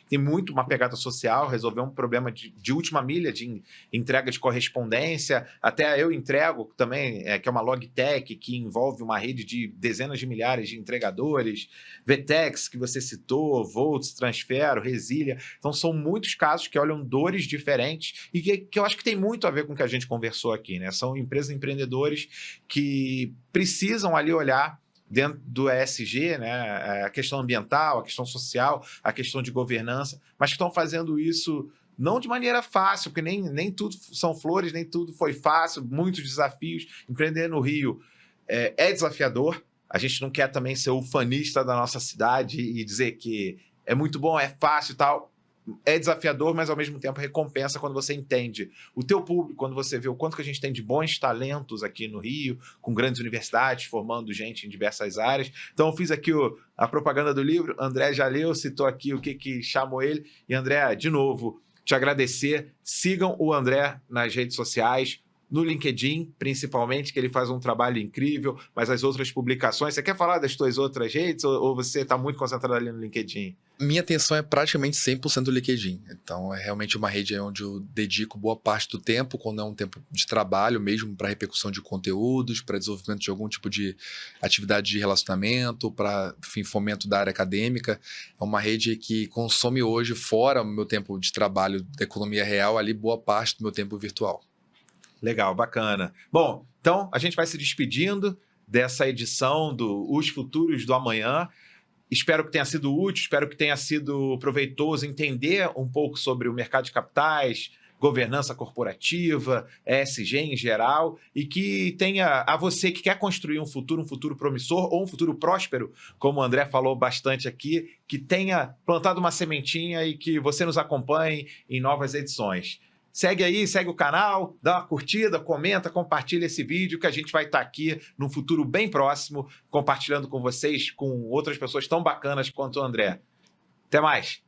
tem muito uma pegada social, resolveu um problema de última milha, de entrega de correspondência, até eu entrego também, que é uma logtech, que envolve uma rede de dezenas de milhares de entregadores, Vetex, que você citou, Volts, Transfero, Resília, então são muitos casos que olham dores diferentes e que eu acho que tem muito a ver com o que a gente conversou aqui, né? São empresas empreendedores que precisam ali olhar dentro do ESG, né? A questão ambiental, a questão social, a questão de governança, mas que estão fazendo isso não de maneira fácil, porque nem tudo são flores, nem tudo foi fácil, muitos desafios. Empreender no Rio é desafiador. A gente não quer também ser ufanista da nossa cidade e dizer que é muito bom, é fácil e tal. É desafiador, mas ao mesmo tempo recompensa quando você entende o teu público, quando você vê o quanto que a gente tem de bons talentos aqui no Rio, com grandes universidades, formando gente em diversas áreas. Então eu fiz aqui a propaganda do livro, André já leu, citou aqui o que chamou ele. E André, de novo, te agradecer. Sigam o André nas redes sociais, no LinkedIn, principalmente, que ele faz um trabalho incrível, mas as outras publicações... Você quer falar das suas outras redes ou você está muito concentrado ali no LinkedIn? Minha atenção é praticamente 100% do LinkedIn. Então, é realmente uma rede onde eu dedico boa parte do tempo, quando é um tempo de trabalho mesmo, para repercussão de conteúdos, para desenvolvimento de algum tipo de atividade de relacionamento, para, enfim, fomento da área acadêmica. É uma rede que consome hoje, fora o meu tempo de trabalho da economia real, ali boa parte do meu tempo virtual. Legal, bacana. Bom, então a gente vai se despedindo dessa edição do Os Futuros do Amanhã. Espero que tenha sido útil, espero que tenha sido proveitoso entender um pouco sobre o mercado de capitais, governança corporativa, ESG em geral, e que tenha a você que quer construir um futuro promissor ou um futuro próspero, como o André falou bastante aqui, que tenha plantado uma sementinha e que você nos acompanhe em novas edições. Segue aí, segue o canal, dá uma curtida, comenta, compartilha esse vídeo que a gente vai estar aqui num futuro bem próximo, compartilhando com vocês, com outras pessoas tão bacanas quanto o André. Até mais!